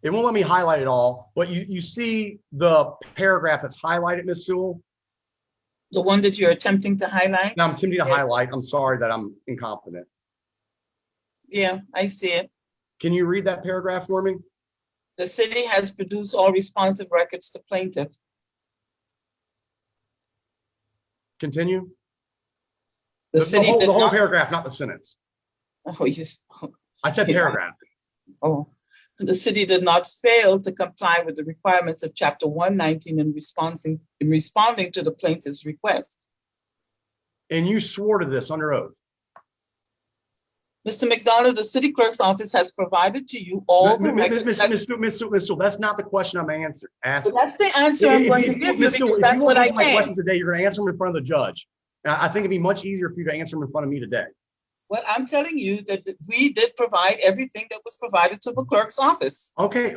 won't let me highlight it all, but you see the paragraph that's highlighted, Ms. Sewell? the one that you're attempting to highlight? No, I'm attempting to highlight. I'm sorry that I'm incompetent. Yeah, I see it. Can you read that paragraph for me? The city has produced all responsive records to plaintiff. Continue. The city did the whole not, paragraph, not the sentence. I said paragraph. Oh, the city did not fail to comply with the requirements of Chapter 119 in responding to the plaintiff's request. And you swore to this under oath. Mr. McDonough, the city clerk's office has provided to you all the records. Miss Sewell, that's not the question I'm asking. Well, that's the answer I'm going to give you because that's what I can. My questions today, you're going to answer them in front of the judge. I think it'd be much easier for you to answer them in front of me today. Well, I'm telling you that we did provide everything that was provided to the clerk's office. Okay.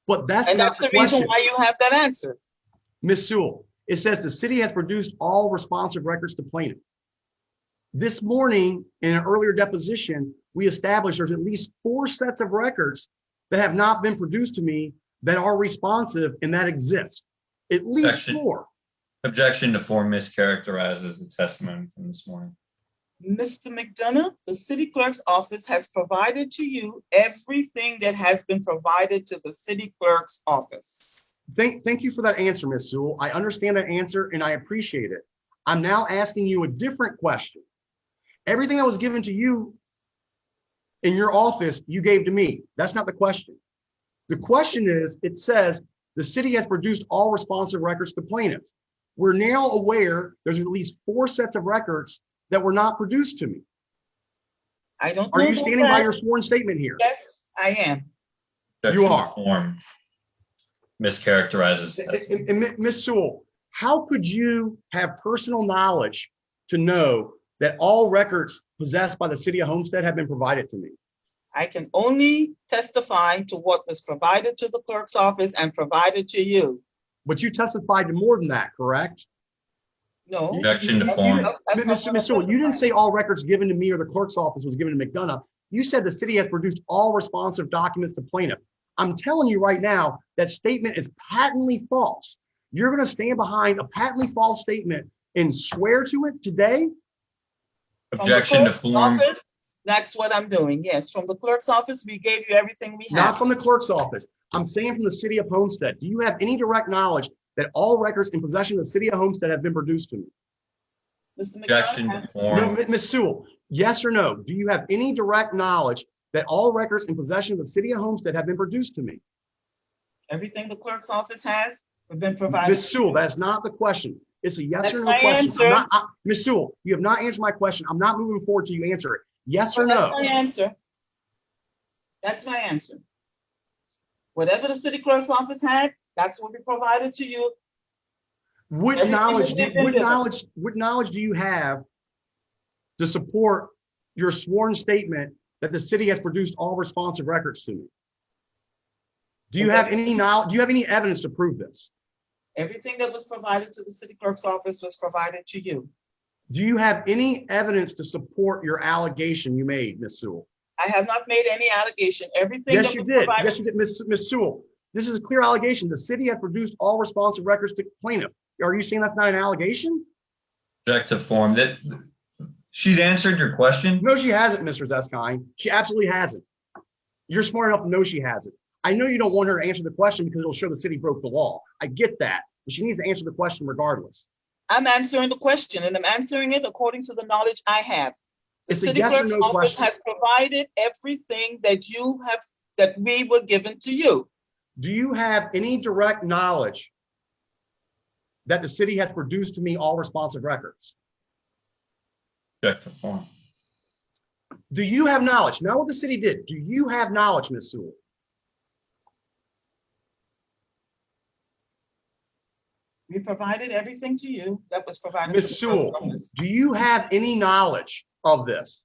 But that's not the reason why you have that answer. Ms. Sewell, it says the city has produced all responsive records to plaintiff. This morning, in an earlier deposition, we established there's at least 4 sets of records that have not been produced to me that are responsive and that exist. At least 4. Objection to form mischaracterizes the testimony from this morning. Mr. McDonough, the city clerk's office has provided to you everything that has been provided to the city clerk's office. Thank you for that answer, Ms. Sewell. I understand that answer and I appreciate it. I'm now asking you a different question. Everything that was given to you in your office, you gave to me. That's not the question. The question is, it says the city has produced all responsive records to plaintiff. We're now aware there's at least 4 sets of records that were not produced to me. I don't know. Are you standing by your sworn statement here? Yes, I am. You are. Form mischaracterizes testimony. And Ms. Sewell, how could you have personal knowledge to know that all records possessed by the city of Homestead have been provided to me? I can only testify to what was provided to the clerk's office and provided to you. But you testified to more than that, correct? No. Objection to form. Ms. Sewell, you didn't say all records given to me or the clerk's office was given to McDonough. You said the city has produced all responsive documents to plaintiff. I'm telling you right now, that statement is patently false. You're going to stand behind a patently false statement and swear to it today? Objection to form. Office, that's what I'm doing. Yes, from the clerk's office, we gave you everything we have. Not from the clerk's office. I'm saying from the city of Homestead. Do you have any direct knowledge that all records in possession of the city of Homestead have been produced to me? Objection to form. No, Ms. Sewell, yes or no? Do you have any direct knowledge that all records in possession of the city of Homestead have been produced to me? Everything the clerk's office has been provided. Ms. Sewell, that's not the question. It's a yes That's or no my question. answer. Ms. Sewell, you have not answered my question. I'm not moving forward till you answer it. Yes or no? That's my answer. That's my answer. Whatever the city clerk's office had, that's what we provided to you. What Everything knowledge, that they've been given. what knowledge do you have to support your sworn statement that the city has produced all responsive records to me? Do you have any knowledge? Do you have any evidence to prove this? Everything that was provided to the city clerk's office was provided to you. Do you have any evidence to support your allegation you made, Ms. Sewell? I have not made any allegation. Everything Yes, that you was did. provided. Yes, you did, Ms. Sewell. This is a clear allegation. The city has produced all responsive records to plaintiff. Are you saying that's not an allegation? Object to form that she's answered your question. No, she hasn't, Mr. Zeskine. She absolutely hasn't. You're smart enough to know she hasn't. I know you don't want her to answer the question because it'll show the city broke the law. I get that, but she needs to answer the question regardless. I'm answering the question, and I'm answering it according to the knowledge I have. The It's a city yes or clerk's no office question. has provided everything that you have, that we were given to you. Do you have any direct knowledge that the city has produced to me all responsive records? Object to form. Do you have knowledge? Not what the city did. Do you have knowledge, Ms. Sewell? We provided everything to you that was provided. Ms. to the Sewell, clerk's office. do you have any knowledge of this?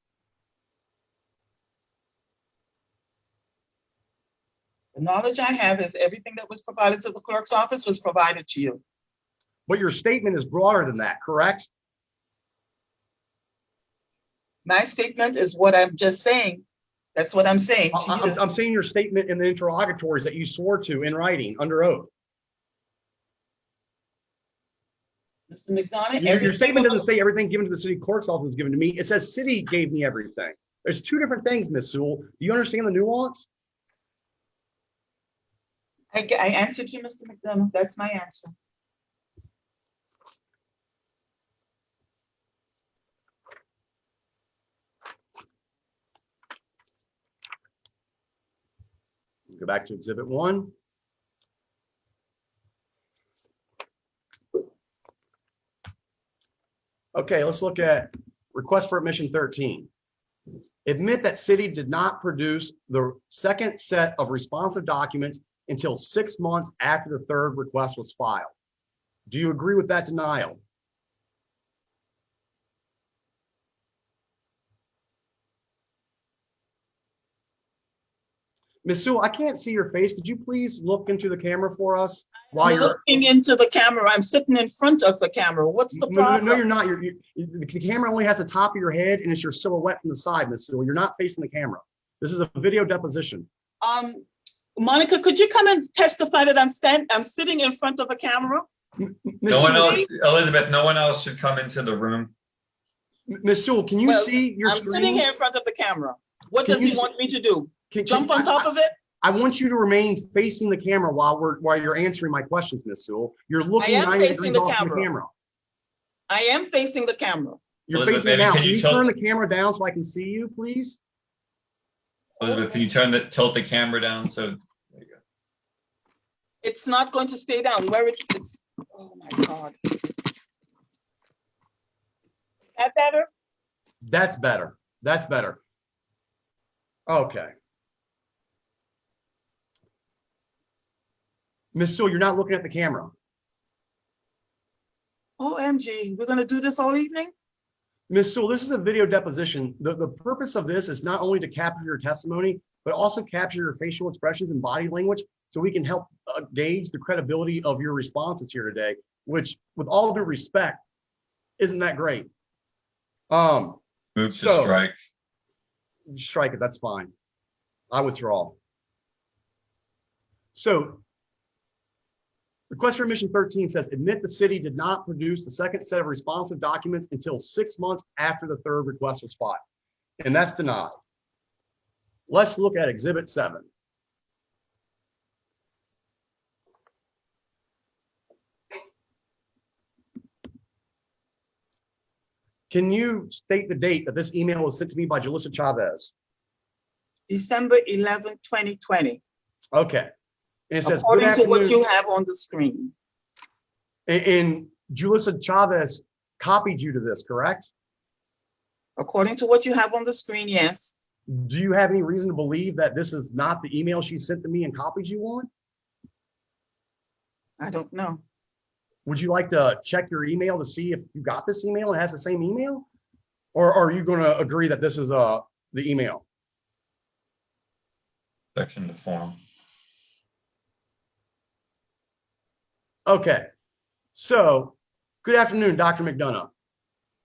The knowledge I have is everything that was provided to the clerk's office was provided to you. But your statement is broader than that, correct? My statement is what I'm just saying. That's what I'm saying to you. I'm saying your statement in the interrogatories that you swore to in writing under oath. Mr. McDonough. Your statement doesn't say everything given to the city clerk's office was given to me. It says city gave me everything. There's two different things, Ms. Sewell. Do you understand the nuance? I answered you, Mr. McDonough. That's my answer. Go back to Exhibit 1. Okay, let's look at request for admission 13. Admit that city did not produce the second set of responsive documents until 6 months after the third request was filed. Do you agree with that denial? Ms. Sewell, I can't see your face. Could you please look into the camera for us? While I'm you're looking into the camera. I'm sitting in front of the camera. What's the problem? No, you're not. The camera only has the top of your head and it's your silhouette from the side, Ms. Sewell. You're not facing the camera. This is a video deposition. Monica, could you come and testify that I'm sitting in front of a camera? Ms. No one Sewell, else, Elizabeth, no one else should come into the room. Ms. Sewell, can you Well, see your I'm screen? sitting here in front of the camera. What Can does you he want me to do? Jump on top of it? I want you to remain facing the camera while you're answering my questions, Ms. Sewell. You're looking am 90 facing degrees the off from the camera. camera. I am facing the camera. You're Elizabeth, facing it maybe now. can Can you you tilt- turn the camera down so I can see you, please? Elizabeth, can you tilt the camera down so, there you go. It's not going to stay down. Where it's oh my God. That better? That's better. That's better. Okay. Ms. Sewell, you're not looking at the camera. OMG, we're gonna do this all evening? Ms. Sewell, this is a video deposition. The purpose of this is not only to capture your testimony, but also capture your facial expressions and body language so we can help gauge the credibility of your responses here today, which with all due respect, isn't that great? Move to So- strike. Strike it, that's fine. I withdraw. So request for admission 13 says, admit the city did not produce the second set of responsive documents until 6 months after the third request was filed. And that's denied. Let's look at Exhibit 7. Can you state the date that this email was sent to me by Julissa Chavez? December 11, 2020, Okay. And it says, good according to what afternoon. you have on the screen. And Julissa Chavez copied you to this, correct? According to what you have on the screen, yes. Do you have any reason to believe that this is not the email she sent to me and copied you on? I don't know. Would you like to check your email to see if you got this email and has the same email? Or are you going to agree that this is the email? Section to form. Okay. So, good afternoon, Dr. McDonough.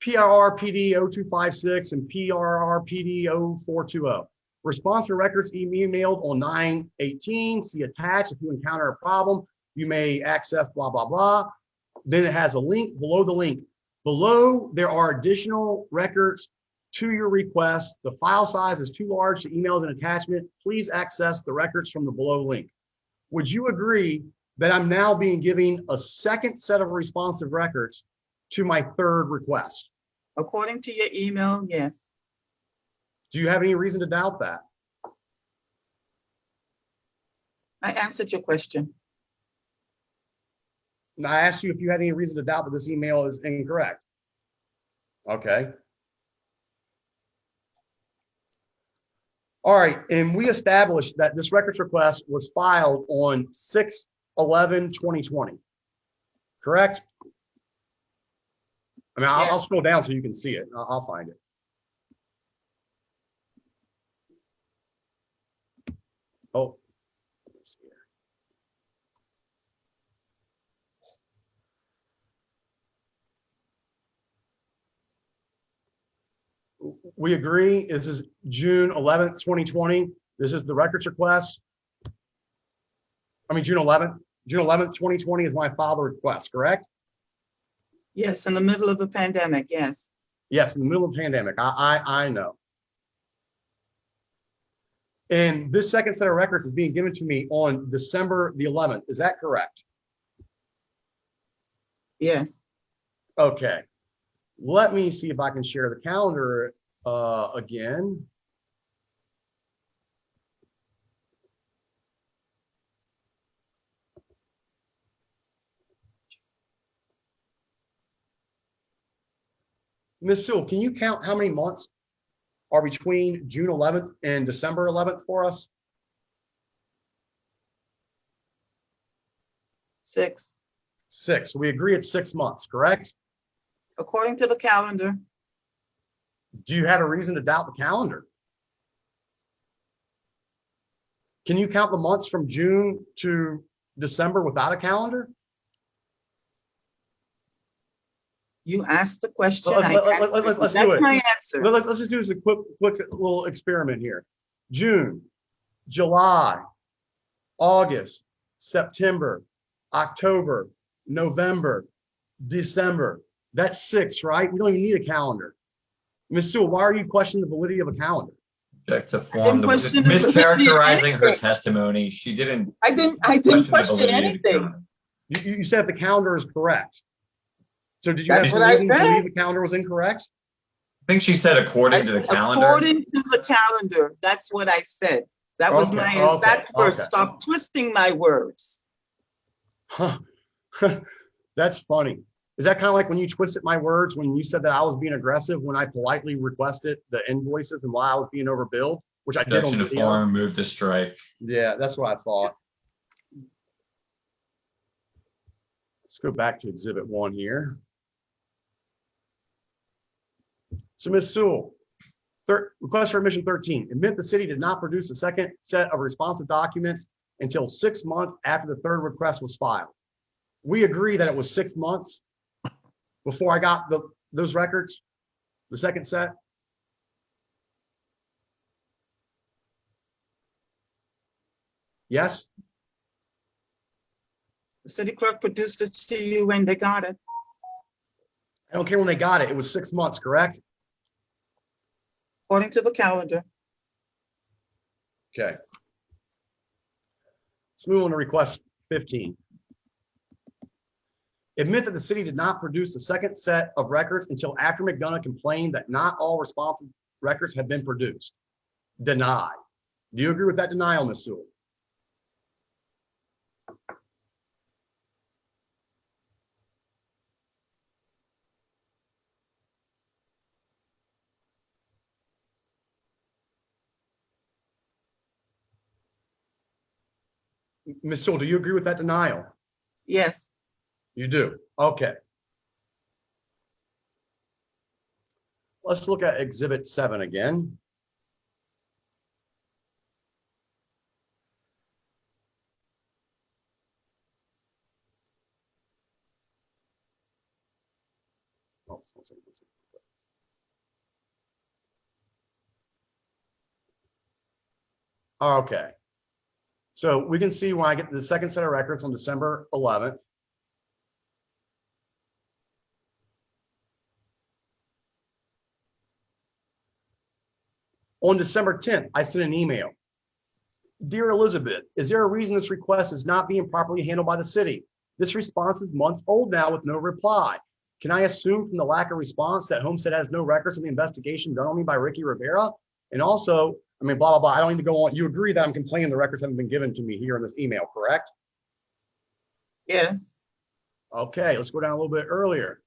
PRRPD 0256 and PRRPD 0420. Response to records emailed on 9/18. See attached. If you encounter a problem, you may access blah, blah, blah. Then it has a link below the link. Below, there are additional records to your request. The file size is too large to email as an attachment. Please access the records from the below link. Would you agree that I'm now being given a second set of responsive records to my third request? According to your email, yes. Do you have any reason to doubt that? I answered your question. And I asked you if you had any reason to doubt that this email is incorrect. Okay. All right, and we established that this records request was filed on 6/11/2020, correct? I mean, I'll scroll down so you can see it. I'll find it. Oh, let's see here. We agree, this is June 11th, 2020. This is the records request. I mean, June 11th, 2020 is my file request, correct? Yes, in the middle of the pandemic, yes. Yes, in the middle of the pandemic, I know. And this second set of records is being given to me on December the 11th. Is that correct? Yes. Okay. Let me see if I can share the calendar again. Ms. Sewell, can you count how many months are between June 11th and December 11th for us? 6. 6. We agree it's 6 months, correct? According to the calendar, Do you have a reason to doubt the calendar? Can you count the months from June to December without a calendar? you asked the question. Let's I do answered. it. That's my answer. Let's just do this a quick little experiment here. June, July, August, September, October, November, December. That's 6, right? We don't even need a calendar. Ms. Sewell, why are you questioning the validity of a calendar? Object to form. The question the validity of mischaracterizing her anything. testimony. She didn't. I didn't the question validity of the anything. calendar. You said the calendar is correct. So did you That's have some what I reason to said. believe the calendar was incorrect? I think she said according to the calendar. According to the calendar, that's what I said. That was Okay, my okay, exact words. okay. Stop twisting my words. Huh. That's funny. Is that kind of like when you twisted my words when you said that I was being aggressive when I politely requested the invoices and why I was being overbilled, which I did on Objection to video? form, move to strike. Yeah, that's what I thought. Let's go back to Exhibit 1 here. So Ms. Sewell, request for admission 13. Admit the city did not produce a second set of responsive documents until 6 months after the third request was filed. We agree that it was 6 months before I got those records, the second set. Yes? The city clerk produced it to you when they got it. I don't care when they got it. It was 6 months, correct? According to the calendar. Okay. Let's move on to request 15. Admit that the city did not produce the second set of records until after McDonough complained that not all responsive records had been produced. Denied. Do you agree with that denial, Ms. Sewell? Ms. Sewell, do you agree with that denial? Yes. You do. Okay. Let's look at Exhibit 7 again. Oh, okay. So we can see when I get to the second set of records on December 11th. On December 10th, I sent an email. Dear Elizabeth, is there a reason this request is not being properly handled by the city? This response is months old now with no reply. Can I assume from the lack of response that Homestead has no records of the investigation done on me by Ricky Rivera? And also, I mean, blah, blah, blah. I don't need to go on. You agree that I'm complaining the records haven't been given to me here in this email, correct? Yes. Okay, let's go down a little bit earlier.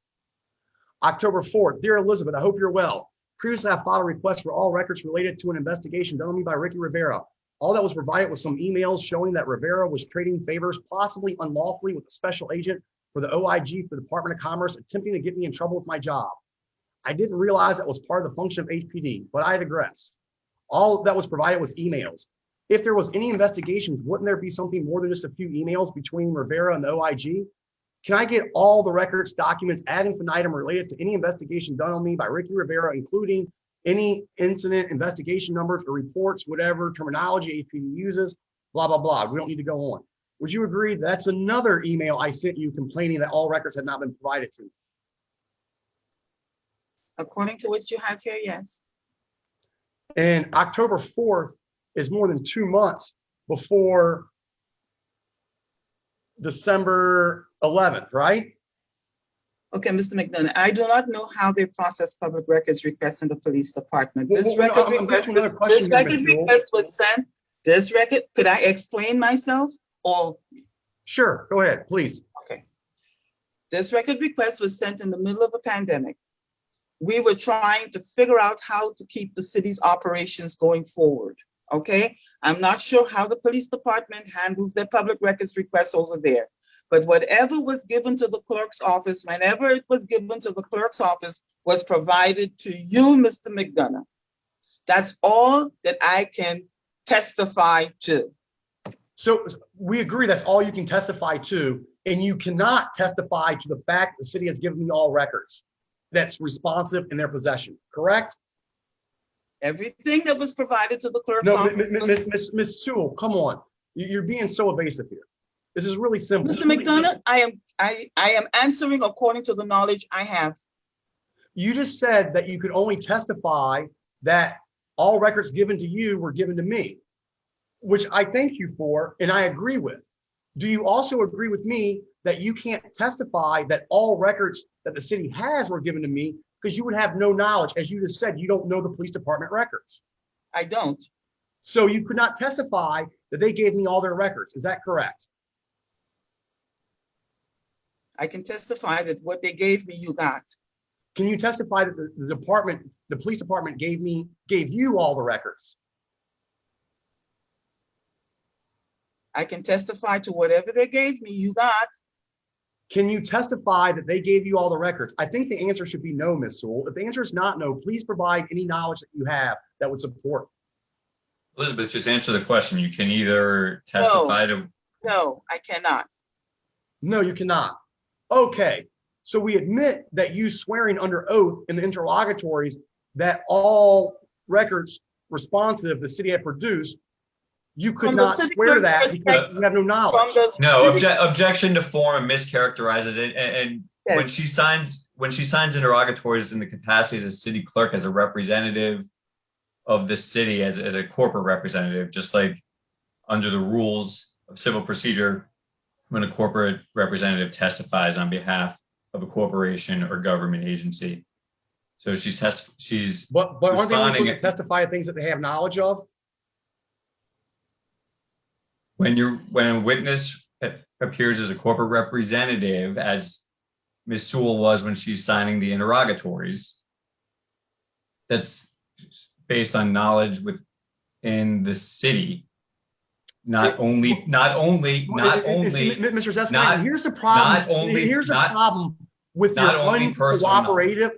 October 4th, dear Elizabeth, I hope you're well. Previously, I filed a request for all records related to an investigation done on me by Ricky Rivera. All that was provided was some emails showing that Rivera was trading favors, possibly unlawfully, with a special agent for the OIG for the Department of Commerce, attempting to get me in trouble with my job. I didn't realize that was part of the function of HPD, but I digress. All that was provided was emails. If there was any investigations, wouldn't there be something more than just a few emails between Rivera and the OIG? Can I get all the records, documents ad infinitum related to any investigation done on me by Ricky Rivera, including any incident, investigation numbers, or reports, whatever terminology HPD uses, blah, blah, blah. We don't need to go on. Would you agree that's another email I sent you complaining that all records had not been provided to me? According to what you have here, yes. And October 4th is more than 2 months before December 11th, right? Okay, Mr. McDonough, I do not know how they process public records requests in the police department. Well, This well, record I'm request, asking another question this here, record Ms. Sewell. request was sent, this record, could I explain myself? Or, Sure, go ahead, please. okay. This record request was sent in the middle of a pandemic. We were trying to figure out how to keep the city's operations going forward, okay? I'm not sure how the police department handles their public records requests over there. But whatever was given to the clerk's office, whenever it was given to the clerk's office, was provided to you, Mr. McDonough. That's all that I can testify to. So we agree that's all you can testify to, and you cannot testify to the fact the city has given me all records that's responsive in their possession, correct? Everything that was provided to the clerk's No, office. Ms. Sewell, come on. You're being so evasive here. This is really simple. Mr. McDonough, I am answering according to the knowledge I have. You just said that you could only testify that all records given to you were given to me, which I thank you for, and I agree with. Do you also agree with me that you can't testify that all records that the city has were given to me because you would have no knowledge? As you just said, you don't know the police department records. I don't. So you could not testify that they gave me all their records. Is that correct? I can testify that what they gave me, you got. Can you testify that the police department gave you all the records? I can testify to whatever they gave me, you got. Can you testify that they gave you all the records? I think the answer should be no, Ms. Sewell. If the answer is not no, please provide any knowledge that you have that would support. Elizabeth, just answer the question. You can either testify to. No, I cannot. No, you cannot. Okay, so we admit that you swearing under oath in the interrogatories that all records responsive the city had produced, you could From the not city swear to clerk's that because you have no knowledge. No, objection to form mischaracterizes it. And Yes. when she signs interrogatories in the capacity as a city clerk, as a representative of the city, as a corporate representative, just like under the rules of civil procedure, when a corporate representative testifies on behalf of a corporation or government agency. So she's But aren't they only supposed to responding testify to things that they have knowledge of? when a witness appears as a corporate representative, as Ms. Sewell was when she's signing the interrogatories, that's based on knowledge within the city. Not only, Mr. Zeska, not- here's the problem. not only- Here's the not- problem with your not only personal uncooperative,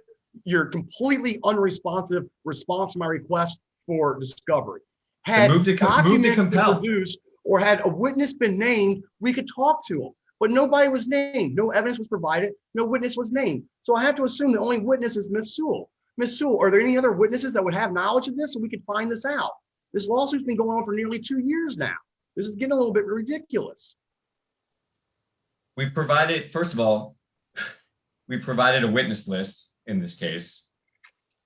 your completely unresponsive response to my request for discovery. Had move to documents been compel. produced or had a witness been named, we could talk to him. But nobody was named. No evidence was provided. No witness was named. So I have to assume the only witness is Ms. Sewell. Ms. Sewell, are there any other witnesses that would have knowledge of this so we could find this out? This lawsuit's been going on for nearly 2 years now. This is getting a little bit ridiculous. We provided, first of all, we provided a witness list in this case.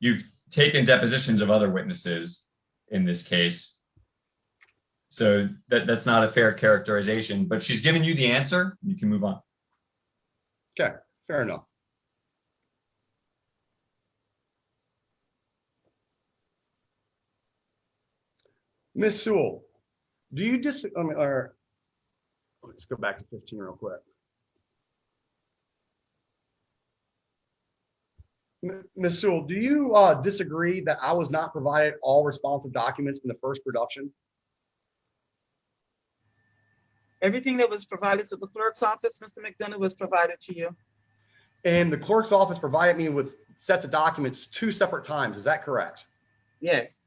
You've taken depositions of other witnesses in this case. So that's not a fair characterization, but she's given you the answer. You can move on. Okay, fair enough. Ms. Sewell, do you or let's go back to 15 real quick. Ms. Sewell, do you disagree that I was not provided all responsive documents in the first production? Everything that was provided to the clerk's office, Mr. McDonough, was provided to you. And the clerk's office provided me with sets of documents 2 separate times. Is that correct? Yes,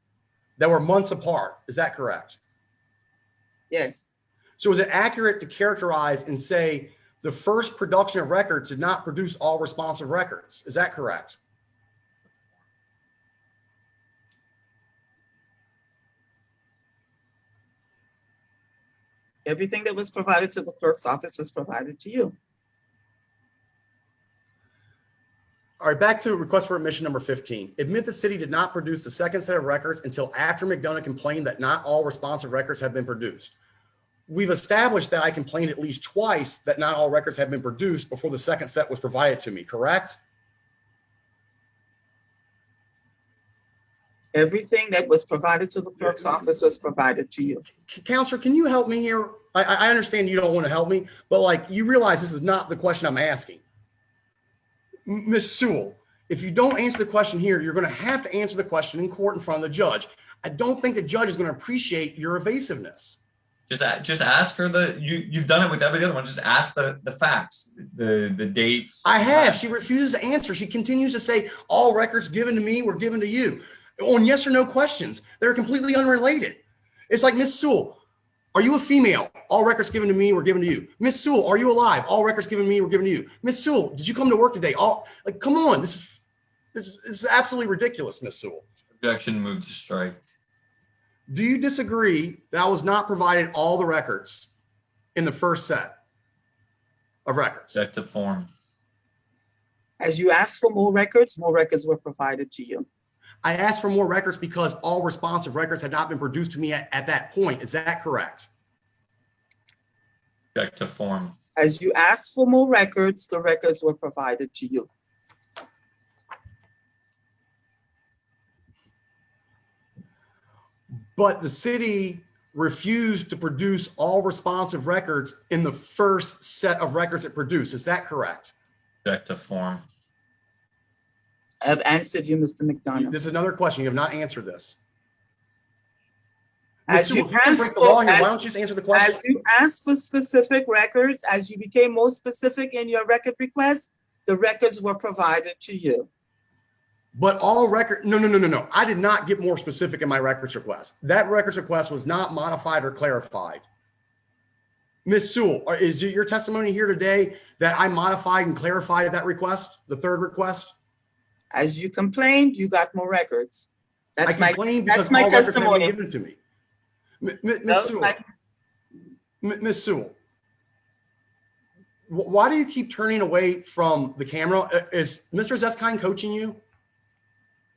That were months apart. Is that correct? yes. So is it accurate to characterize and say the first production of records did not produce all responsive records? Is that correct? Everything that was provided to the clerk's office was provided to you. All right, back to request for admission number 15. Admit the city did not produce the second set of records until after McDonough complained that not all responsive records had been produced. We've established that I complained at least twice that not all records had been produced before the second set was provided to me, correct? Everything that was provided to the clerk's office was provided to you. Counselor, can you help me here? I understand you don't want to help me, but like you realize this is not the question I'm asking. Ms. Sewell, if you don't answer the question here, you're going to have to answer the question in court in front of the judge. I don't think the judge is going to appreciate your evasiveness. Just ask her you've done it with every other one. Just ask the facts, the dates. I have. She refuses to answer. She continues to say all records given to me were given to you on yes or no questions. They're completely unrelated. It's like, Ms. Sewell, are you a female? All records given to me were given to you. Ms. Sewell, are you alive? All records given to me were given to you. Ms. Sewell, did you come to work today? Come on. This is absolutely ridiculous, Ms. Sewell. Objection, move to strike. Do you disagree that I was not provided all the records in the first set of records? Object to form. As you asked for more records were provided to you. I asked for more records because all responsive records had not been produced to me at that point. Is that correct? Object to form. As you asked for more records, the records were provided to you. But the city refused to produce all responsive records in the first set of records it produced. Is that correct? Object to form. I have answered you, Mr. McDonough. This is another question. You have not answered this. As Ms. you Sewell, if you can asked break the law for- here, why don't you just answer the question? As you asked for specific records, as you became more specific in your record request, the records were provided to you. But all record, no. I did not get more specific in my records request. That records request was not modified or clarified. Ms. Sewell, is your testimony here today that I modified and clarified that request, the third request? As you complained, you got more records. That's I complained because my all records haven't been testimony. given to me. That Ms. was Sewell, my- Ms. Sewell, why do you keep turning away from the camera? Is Mr. Zeskine coaching you?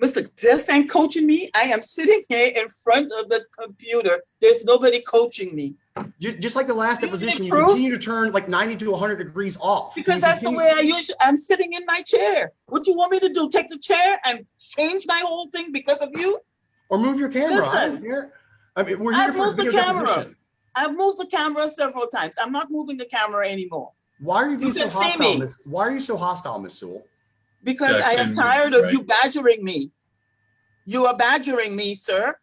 Mr. Jeff ain't coaching me. I am sitting here in front of the computer. There's nobody coaching me. Just like the last Do you deposition, need you proof? continue to turn like 90 to 100 degrees off. Because You that's the continue- way I'm sitting in my chair. What do you want me to do? Take the chair and change my whole thing because of you? Or move your camera. I don't Listen. care. I mean, we're here I've for a moved the video camera. deposition. I've moved the camera several times. I'm not moving the camera anymore Why are you being You so can see hostile, me. Miss? Why are you so hostile, Miss Sewell? because I am Objection, tired of right. you badgering me. You are badgering me, sir.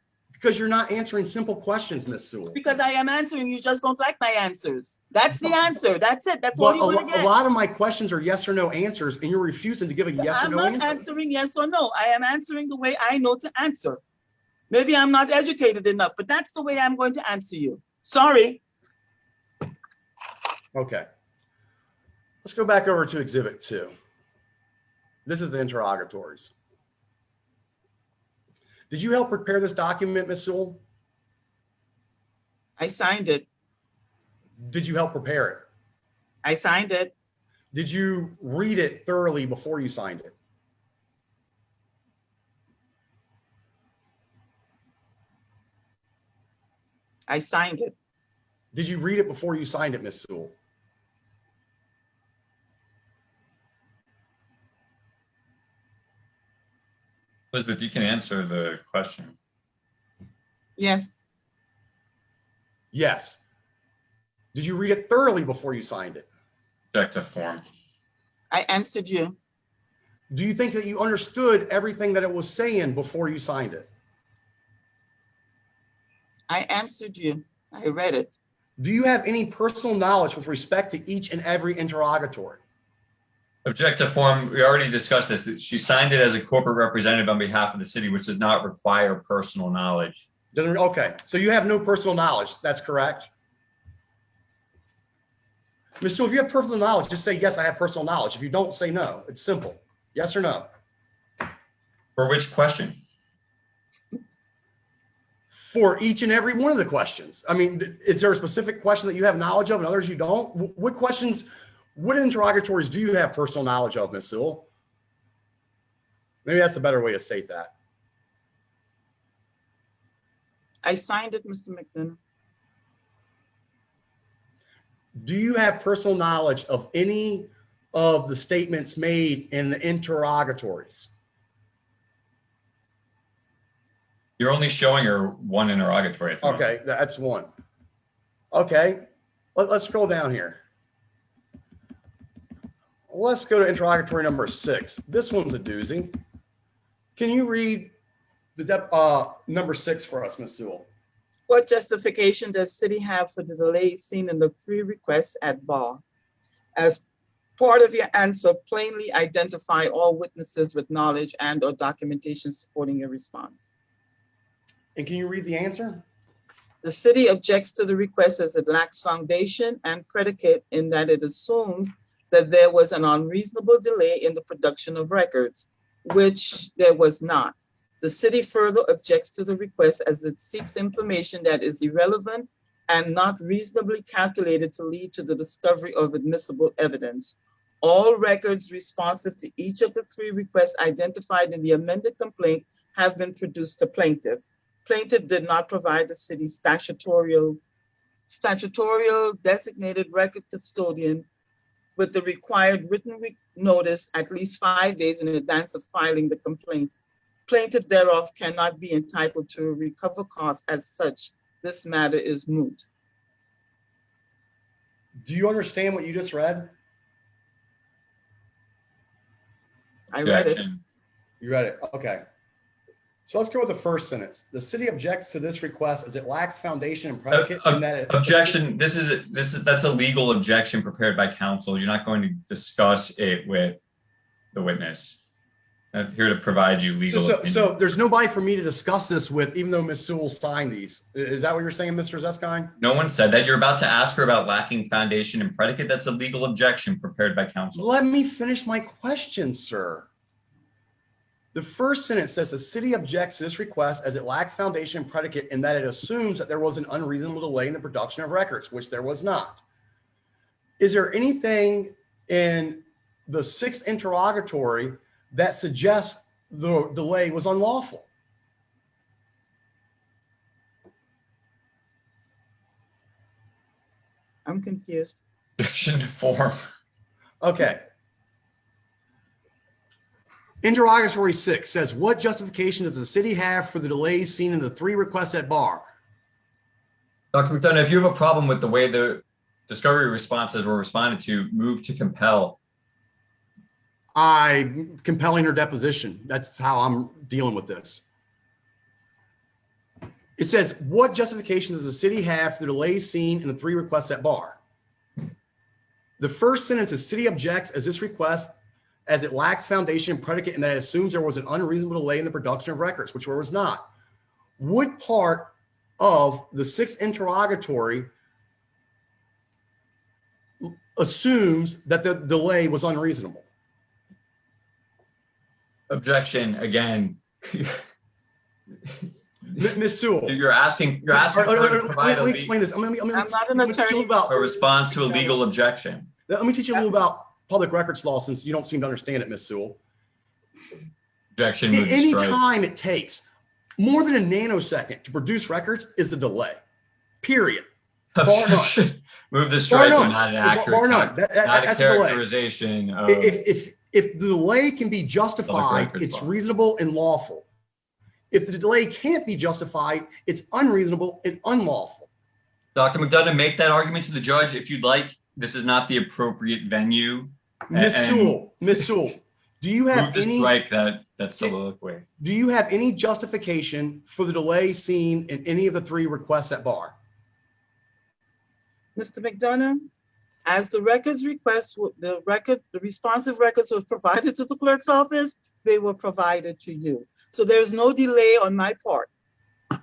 Because you're not answering simple questions, Ms. Sewell. Because I am answering, you just don't like my answers. That's the answer. That's it. That's all But you want to a get. lot of my questions are yes or no answers, and you're refusing to give a yes or I'm no not answer. answering yes or no. I am answering the way I know to answer. Maybe I'm not educated enough, but that's the way I'm going to answer you. Sorry. Okay. Let's go back over to Exhibit 2. This is the interrogatories. Did you help prepare this document, Ms. Sewell? I signed it. Did you help prepare it? I signed it. Did you read it thoroughly before you signed it? I signed it. Did you read it before you signed it, Ms. Sewell? Elizabeth, you can answer the question. Yes. Yes. Did you read it thoroughly before you signed it? Objective form. I answered you. Do you think that you understood everything that it was saying before you signed it? I answered you. I read it. Do you have any personal knowledge with respect to each and every interrogatory? Objective form, we already discussed this. She signed it as a corporate representative on behalf of the city, which does not require personal knowledge. Okay, so you have no personal knowledge. That's correct. Ms. Sewell, if you have personal knowledge, just say, yes, I have personal knowledge. If you don't, say no. It's simple. Yes or no. For which question? For each and every one of the questions. I mean, is there a specific question that you have knowledge of and others you don't? What questions, what interrogatories do you have personal knowledge of, Ms. Sewell? Maybe that's a better way to state that. I signed it, Mr. McDonough. Do you have personal knowledge of any of the statements made in the interrogatories? You're only showing her one interrogatory at the moment. Okay, that's one. Okay, let's scroll down here. Let's go to interrogatory number 6. This one's a doozy. Can you read the number 6 for us, Ms. Sewell? What justification does city have for the delays seen in the 3 requests at bar? As part of your answer, plainly identify all witnesses with knowledge and or documentation supporting your response. And can you read the answer? The city objects to the request as it lacks foundation and predicate in that it assumes that there was an unreasonable delay in the production of records, which there was not. The city further objects to the request as it seeks information that is irrelevant and not reasonably calculated to lead to the discovery of admissible evidence. All records responsive to each of the 3 requests identified in the amended complaint have been produced to plaintiff. Plaintiff did not provide the city's statutorial designated record custodian with the required written notice at least 5 days in advance of filing the complaint. Plaintiff thereof cannot be entitled to recover costs. As such, this matter is moot. Do you understand what you just read? I read it. Objection. You read it. Okay. So let's go with the first sentence. The city objects to this request as it lacks foundation and predicate. In that it Objection. That's a legal objection prepared by counsel. You're not going to discuss it with the witness. I'm here to provide you legal. So there's nobody for me to discuss this with, even though Ms. Sewell signed these. Is that what you're saying, Mr. Zeskine? No one said that. You're about to ask her about lacking foundation and predicate. That's a legal objection prepared by counsel. Let me finish my question, sir. The first sentence says the city objects to this request as it lacks foundation and predicate in that it assumes that there was an unreasonable delay in the production of records, which there was not. Is there anything in the 6th interrogatory that suggests the delay was unlawful? I'm confused. Objection to form. Okay. Interrogatory 6 says, what justification does the city have for the delays seen in the 3 requests at bar? Dr. McDonough, if you have a problem with the way the discovery responses were responded to, move to compel. Compelling her deposition. That's how I'm dealing with this. It says, what justification does the city have for the delays seen in the 3 requests at bar? The first sentence is city objects as this request as it lacks foundation and predicate and that it assumes there was an unreasonable delay in the production of records, which there was not. What part of the 6th interrogatory assumes that the delay was unreasonable? Objection again. Ms. Sewell. You're asking her to provide let me explain this. I'm not an attorney. a response to a legal objection. Let me teach you a little about public records law since you don't seem to understand it, Ms. Sewell. Objection. Move to Any strike. time it takes more than a nanosecond to produce records is the delay. Period. Bar none. Objection. Move the strike, Bar but none. not an accurate. Bar none. not That's a a delay. characterization of. If the delay can be justified, records it's law. reasonable and lawful. If the delay can't be justified, it's unreasonable and unlawful. Dr. McDonough, make that argument to the judge if you'd like. This is not the appropriate venue. Ms. Sewell, do you Move have to any? strike that soliloquy. Do you have any justification for the delay seen in any of the 3 requests at bar? Mr. McDonough, as the records request, the responsive records were provided to the clerk's office, they were provided to you. So there's no delay on my part.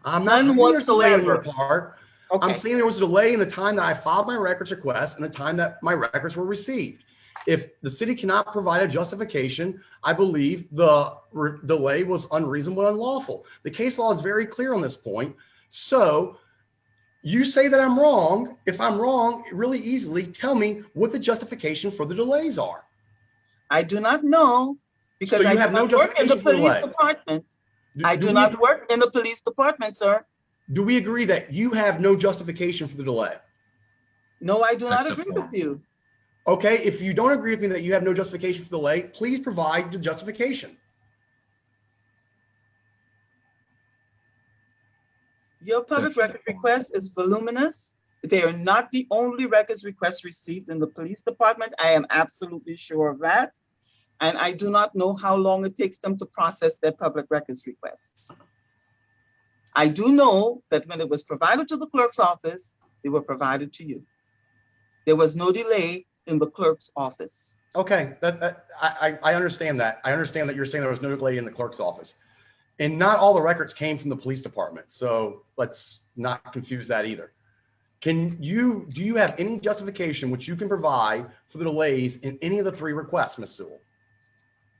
I'm not None saying there's a delay on your whatsoever. part. Okay. I'm saying there was a delay in the time that I filed my records request and the time that my records were received. If the city cannot provide a justification, I believe the delay was unreasonable and unlawful. The case law is very clear on this point. So you say that I'm wrong. If I'm wrong, really easily tell me what the justification for the delays are. I do not know because So you I do have no not work in the justification for police delay. department. Do- I do do we not agree- work in the police department, sir. Do we agree that you have no justification for the delay? No, I do not That's a agree form. with you. Okay, if you don't agree with me that you have no justification for the delay, please provide the justification. Your public record request is voluminous. They are not the only records requests received in the police department. I am absolutely sure of that. And I do not know how long it takes them to process their public records request. I do know that when it was provided to the clerk's office, they were provided to you. There was no delay in the clerk's office. Okay, I understand that. I understand that you're saying there was no delay in the clerk's office. And not all the records came from the police department. So let's not confuse that either. Do you have any justification which you can provide for the delays in any of the 3 requests, Ms. Sewell?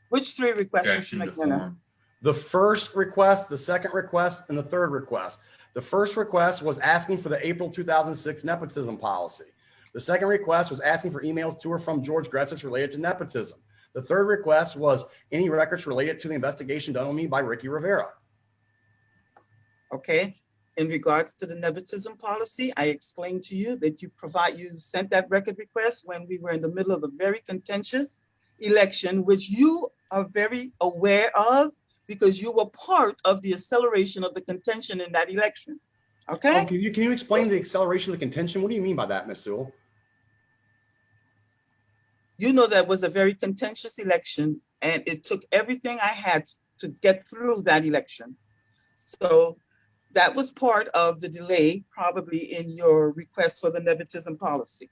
Which 3 requests, Objection Mr. to McDonough? form. The first request, the second request, and the third request. The first request was asking for the April 2006 nepotism policy. The second request was asking for emails to or from George Gretzis related to nepotism. The third request was any records related to the investigation done on me by Ricky Rivera. Okay. In regards to the nepotism policy, I explained to you that you sent that record request when we were in the middle of a very contentious election, which you are very aware of because you were part of the acceleration of the contention in that election. Okay? Can you explain the acceleration of the contention? What do you mean by that, Ms. Sewell? You know that was a very contentious election and it took everything I had to get through that election. So that was part of the delay probably in your request for the nepotism policy.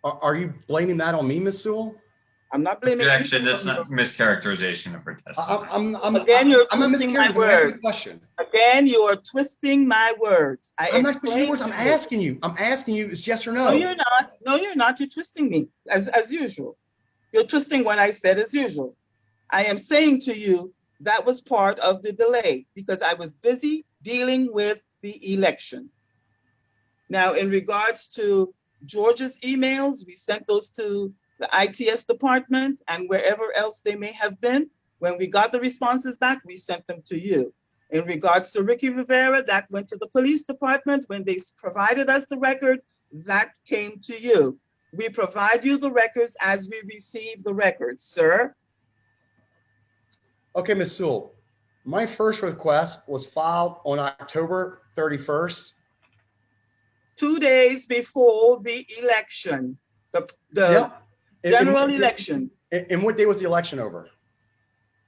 Are you blaming that on me, Ms. Sewell? I'm not blaming Objection, anything that's on not you. mischaracterization of her testimony. Again, you're I'm not twisting my mischaracterizing, I'm asking words. a question. Again, you are twisting my words. I'm not twisting your words. explained I'm to you. asking you. I'm asking you, it's yes or no. No, you're not. No, you're not. You're twisting me as usual. You're twisting what I said as usual. I am saying to you that was part of the delay because I was busy dealing with the election. Now, in regards to George's emails, we sent those to the ITS department and wherever else they may have been. When we got the responses back, we sent them to you. In regards to Ricky Rivera, that went to the police department. When they provided us the record, that came to you. We provide you the records as we receive the records, sir. Okay, Ms. Sewell, my first request was filed on October 31st. 2 days before the election, the Yep. general And- election. And what day was the election over?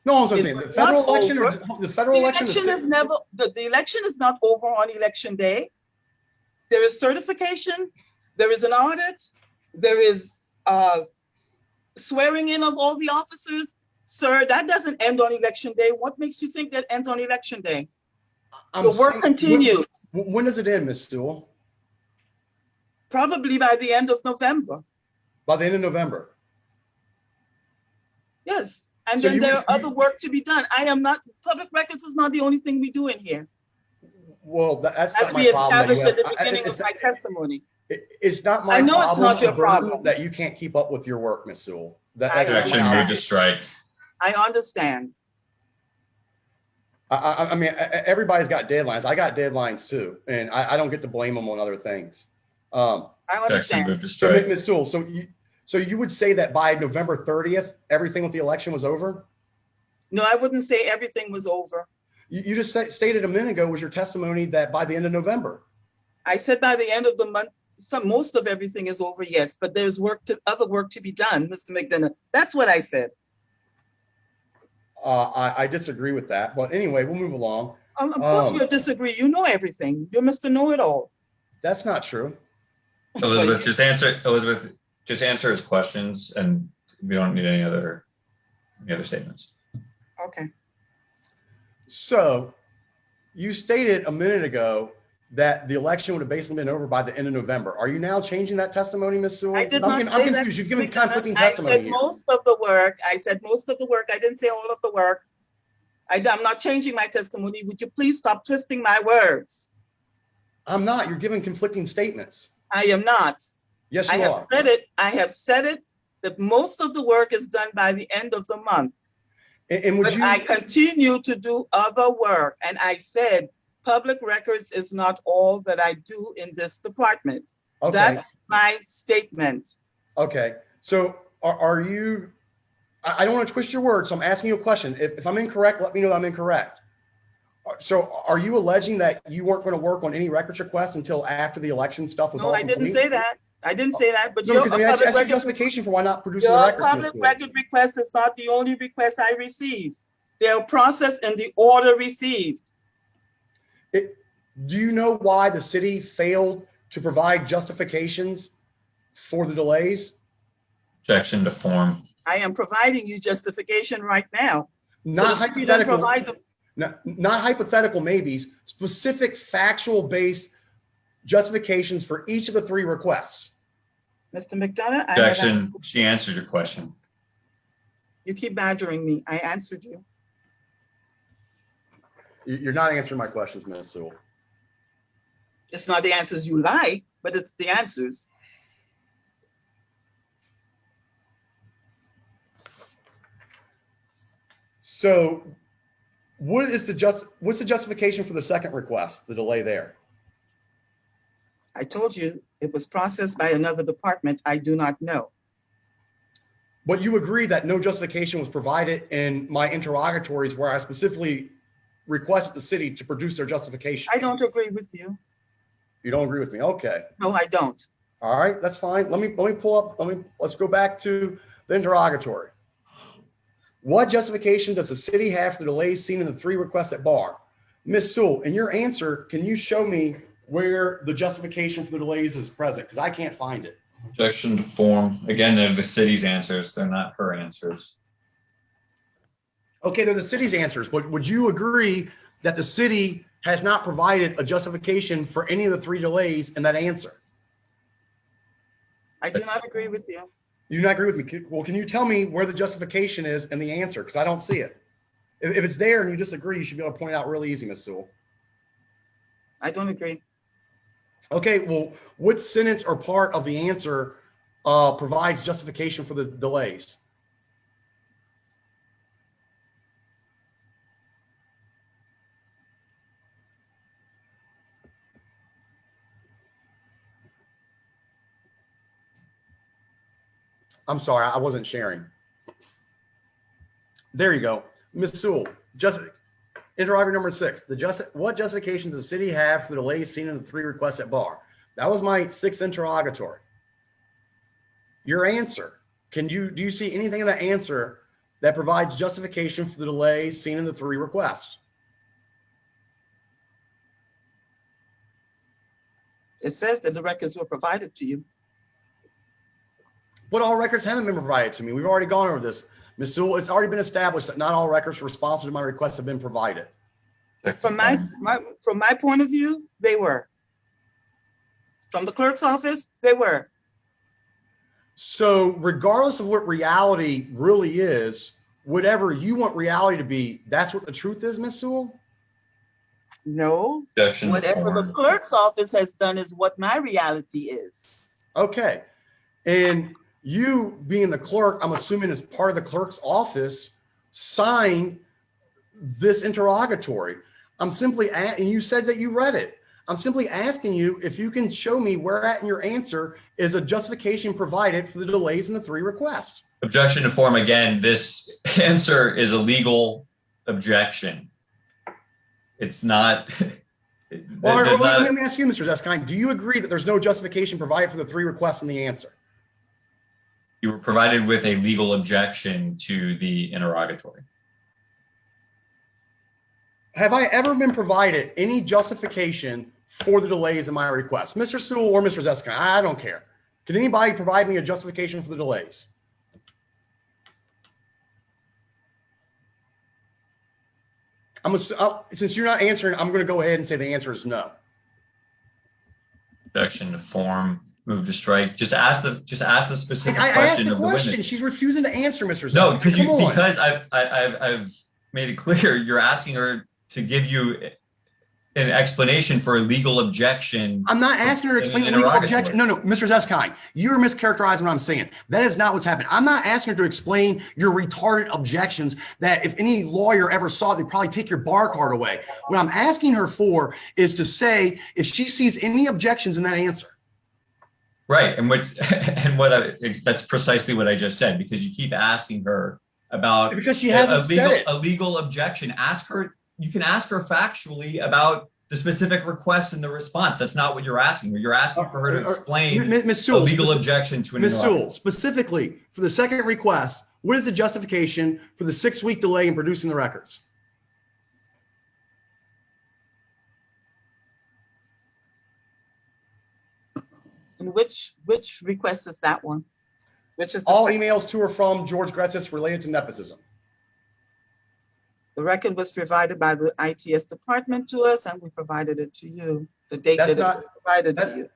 No, I'm It saying was the federal not election or over. the federal The election. election is never, the election is not over on election day. There is certification, there is an audit, there is swearing in of all the officers. Sir, that doesn't end on election day. What makes you think that ends on election day? The work continues. When does it end, Ms. Sewell? Probably by the end of November. By the end of November. Yes, and So then you there just- are other work to be done. I am not, public records is not the only thing we do in here. Well, that's As not my we problem. that you established at have- the beginning it's of my not- testimony. It's not my I know it's problem not your or burden problem. that you can't keep up with your work, Ms. Sewell. That's I not my Objection, problem. move to strike. I understand. I mean, everybody's got deadlines. I got deadlines too, and I don't get to blame them on other things. I Objection, understand. move to So, strike. Ms. Sewell, so you would say that by November 30th, everything with the election was over? No, I wouldn't say everything was over. You just stated a minute ago was your testimony that by the end of November. I said by the end of the month, most of everything is over, yes, but there's other work to be done, Mr. McDonough. That's what I said. I disagree with that, but anyway, we'll move along. Of course you disagree. You know everything. You're Mr. Know-it-all. That's not true. Elizabeth, just answer his questions, and we don't need any other statements. Okay. So you stated a minute ago that the election would have basically been over by the end of November. Are you now changing that testimony, Ms. Sewell? I did I'm not I'm say that. confused. You've given conflicting I testimony said here. most of the work. I said most of the work. I didn't say all of the work. I'm not changing my testimony. Would you please stop twisting my words? I'm not. You're giving conflicting statements. I am not. Yes, I you have are. said it. I have said it that most of the work is done by the end of the month. And would But you? I continue to do other work. And I said, public records is not all that I do in this department. Okay. That's my statement. Okay. So are you? I don't want to twist your words. So I'm asking you a question. If I'm incorrect, let me know I'm incorrect. So are you alleging that you weren't going to work on any records requests until after the election stuff was No, all I didn't complete? say that. I didn't say that, but No, your because I mean, that's public your record, justification for why not producing the your records. Ms. public Sewell. record request is not the only request I received. They are processed in the order received. Do you know why the city failed to provide justifications for the delays? Objection to form. I am providing you justification right now. Not So the city doesn't hypothetical. provide them. Not hypothetical maybes, specific factual based justifications for each of the three requests. Mr. McDonough, I have, Objection. She answered your question. you keep badgering me. I answered you. You're not answering my questions, Ms. Sewell. It's not the answers you like, but it's the answers. So what's the justification for the second request, the delay there? I told you it was processed by another department. I do not know. But you agree that no justification was provided in my interrogatories where I specifically requested the city to produce their justification. I don't agree with you. You don't agree with me? Okay. No, I don't. All right, that's fine. Let me pull up, let's go back to the interrogatory. What justification does the city have for the delays seen in the three requests at bar? Ms. Sewell, in your answer, can you show me where the justification for the delays is present? Because I can't find it. Objection to form. Again, they're the city's answers. They're not her answers. Okay, they're the city's answers, but would you agree that the city has not provided a justification for any of the three delays in that answer? I do not agree with you. You do not agree with me? Well, can you tell me where the justification is in the answer? Because I don't see it. If it's there and you disagree, you should be able to point it out really easy, Ms. Sewell. I don't agree. Okay, well, what sentence or part of the answer provides justification for the delays? I'm sorry, I wasn't sharing. There you go. Ms. Sewell, interrogatory number 6. What justifications does the city have for the delays seen in the three requests at bar? That was my 6th interrogatory. Your answer, do you see anything in that answer that provides justification for the delays seen in the 3 requests? It says that the records were provided to you. But all records haven't been provided to me. We've already gone over this. Ms. Sewell, it's already been established that not all records responsive to my requests have been provided. From my point of view, they were. From the clerk's office, they were. So regardless of what reality really is, whatever you want reality to be, that's what the truth is, Ms. Sewell? No, Objection to whatever the form. clerk's office has done is what my reality is. Okay. And you being the clerk, I'm assuming as part of the clerk's office, signed this interrogatory. I'm simply, and you said that you read it. I'm simply asking you if you can show me where at in your answer is a justification provided for the delays in the 3 requests. Objection to form. Again, this answer is a legal objection. It's not. Well, there's not- let me ask you, Mr. Zeskine, do you agree that there's no justification provided for the 3 requests in the answer? You were provided with a legal objection to the interrogatory. Have I ever been provided any justification for the delays in my request? Mr. Sewell or Mr. Zeskine, I don't care. Can anybody provide me a justification for the delays? Since you're not answering, I'm going to go ahead and say the answer is no. Objection to form. Move to strike. Just ask the specific I asked question the of the question. witness. She's refusing to answer, Mr. Zeskine. No, Come on. because I've made it clear you're asking her to give you an explanation for a legal objection. I'm not asking her to explain in the an legal interrogatory. objection. No, Mr. Zeskine, you're mischaracterizing what I'm saying. That is not what's happening. I'm not asking her to explain your retarded objections that if any lawyer ever saw it, they'd probably take your bar card away. What I'm asking her for is to say if she sees any objections in that answer. Right, that's precisely what I just said, because you keep asking her about Because she hasn't said it. a legal objection. You can ask her factually about the specific request and the response. That's not what you're asking her. You're asking for her to explain Ms. a Sewell, legal objection to an Ms. interrogatory. Sewell, specifically for the second request, what is the justification for the 6-week delay in producing the records? And which request is that one? Which is All emails to or from George Gretzis related to nepotism. the record was provided by the ITS department to us, and we provided it to you. The date That's that not- it was provided to you.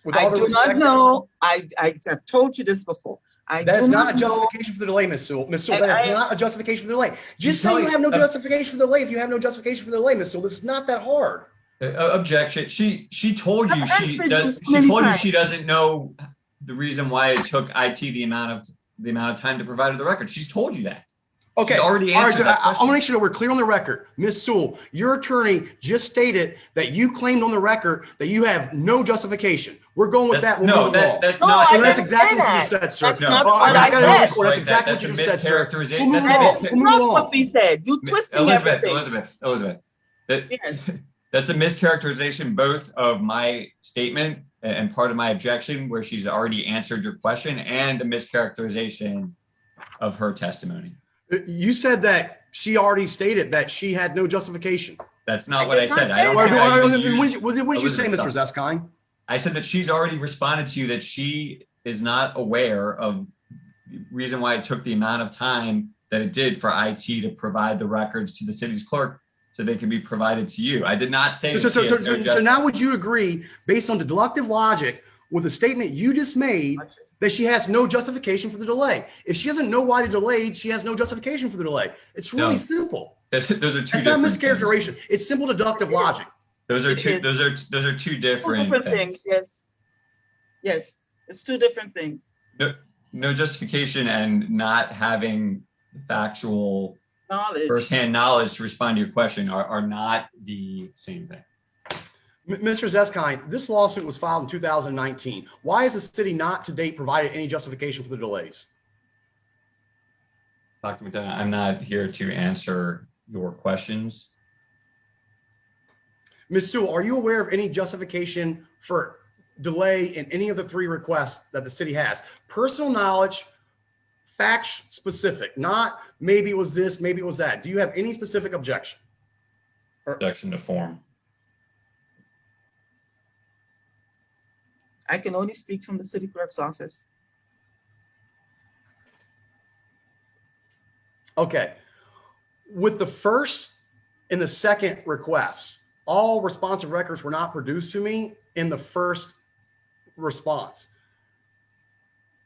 With I all due do not respect, know. I have told you this before. I that do is not not a know. justification for the delay, Ms. Sewell. Ms. Sewell, And that is I- not a justification for the delay. Just You say you tell have no me- justification for the delay if you have no justification for the delay, Ms. Sewell. This is not that hard. Objection. She told you I've she answered does. you She many told you times. she doesn't know the reason why it took IT the amount of time to provide her the record. She's told you that. Okay. She's already All right, answered so that I want to question. make sure that we're clear on the record. Ms. Sewell, your attorney just stated that you claimed on the record that you have no justification. We're going with that. We'll No, move along. that's No, not. I And that's didn't exactly say what you that. just said, sir. That's not Oh, what I I got it on said. record. That's exactly what you just said, sir. mischaracterization. We'll move That's along. mis- We'll move That's along. what we said. You twisting everything. Elizabeth. Yes. That's a mischaracterization both of my statement and part of my objection, where she's already answered your question, and a mischaracterization of her testimony. You said that she already stated that she had no justification. That's not I what I did not said. say I don't that. think I even What used- did you say, Mr. Elizabeth, Zeskine? I said that she's already responded to you that she is not aware of the reason why it took the amount of time that it did for IT to provide the records to the city's clerk so they can be provided to you. I did not say that she has no So now would you agree, based on deductive logic, with the statement you just made, that she has no justification for the delay? If she doesn't know why they delayed, she has no justification for the delay. It's really No. simple. Those are two It's not different mischaracterization. It's simple deductive logic. Things. Those are It two. is. Those are two Two different different things. things. Yes. It's two different things. No justification and not having factual Knowledge. firsthand knowledge to respond to your question are not the same thing. Mr. Zeskine, this lawsuit was filed in 2019. Why has the city not to date provided any justification for the delays? Dr. McDonough, I'm not here to answer your questions. Ms. Sewell, are you aware of any justification for delay in any of the 3 requests that the city has? Personal knowledge fact specific, not maybe it was this, maybe it was that. Do you have any specific objection? Objection to form. I can only speak from the city clerk's office. Okay. With the first and the second requests, all responsive records were not produced to me in the first response.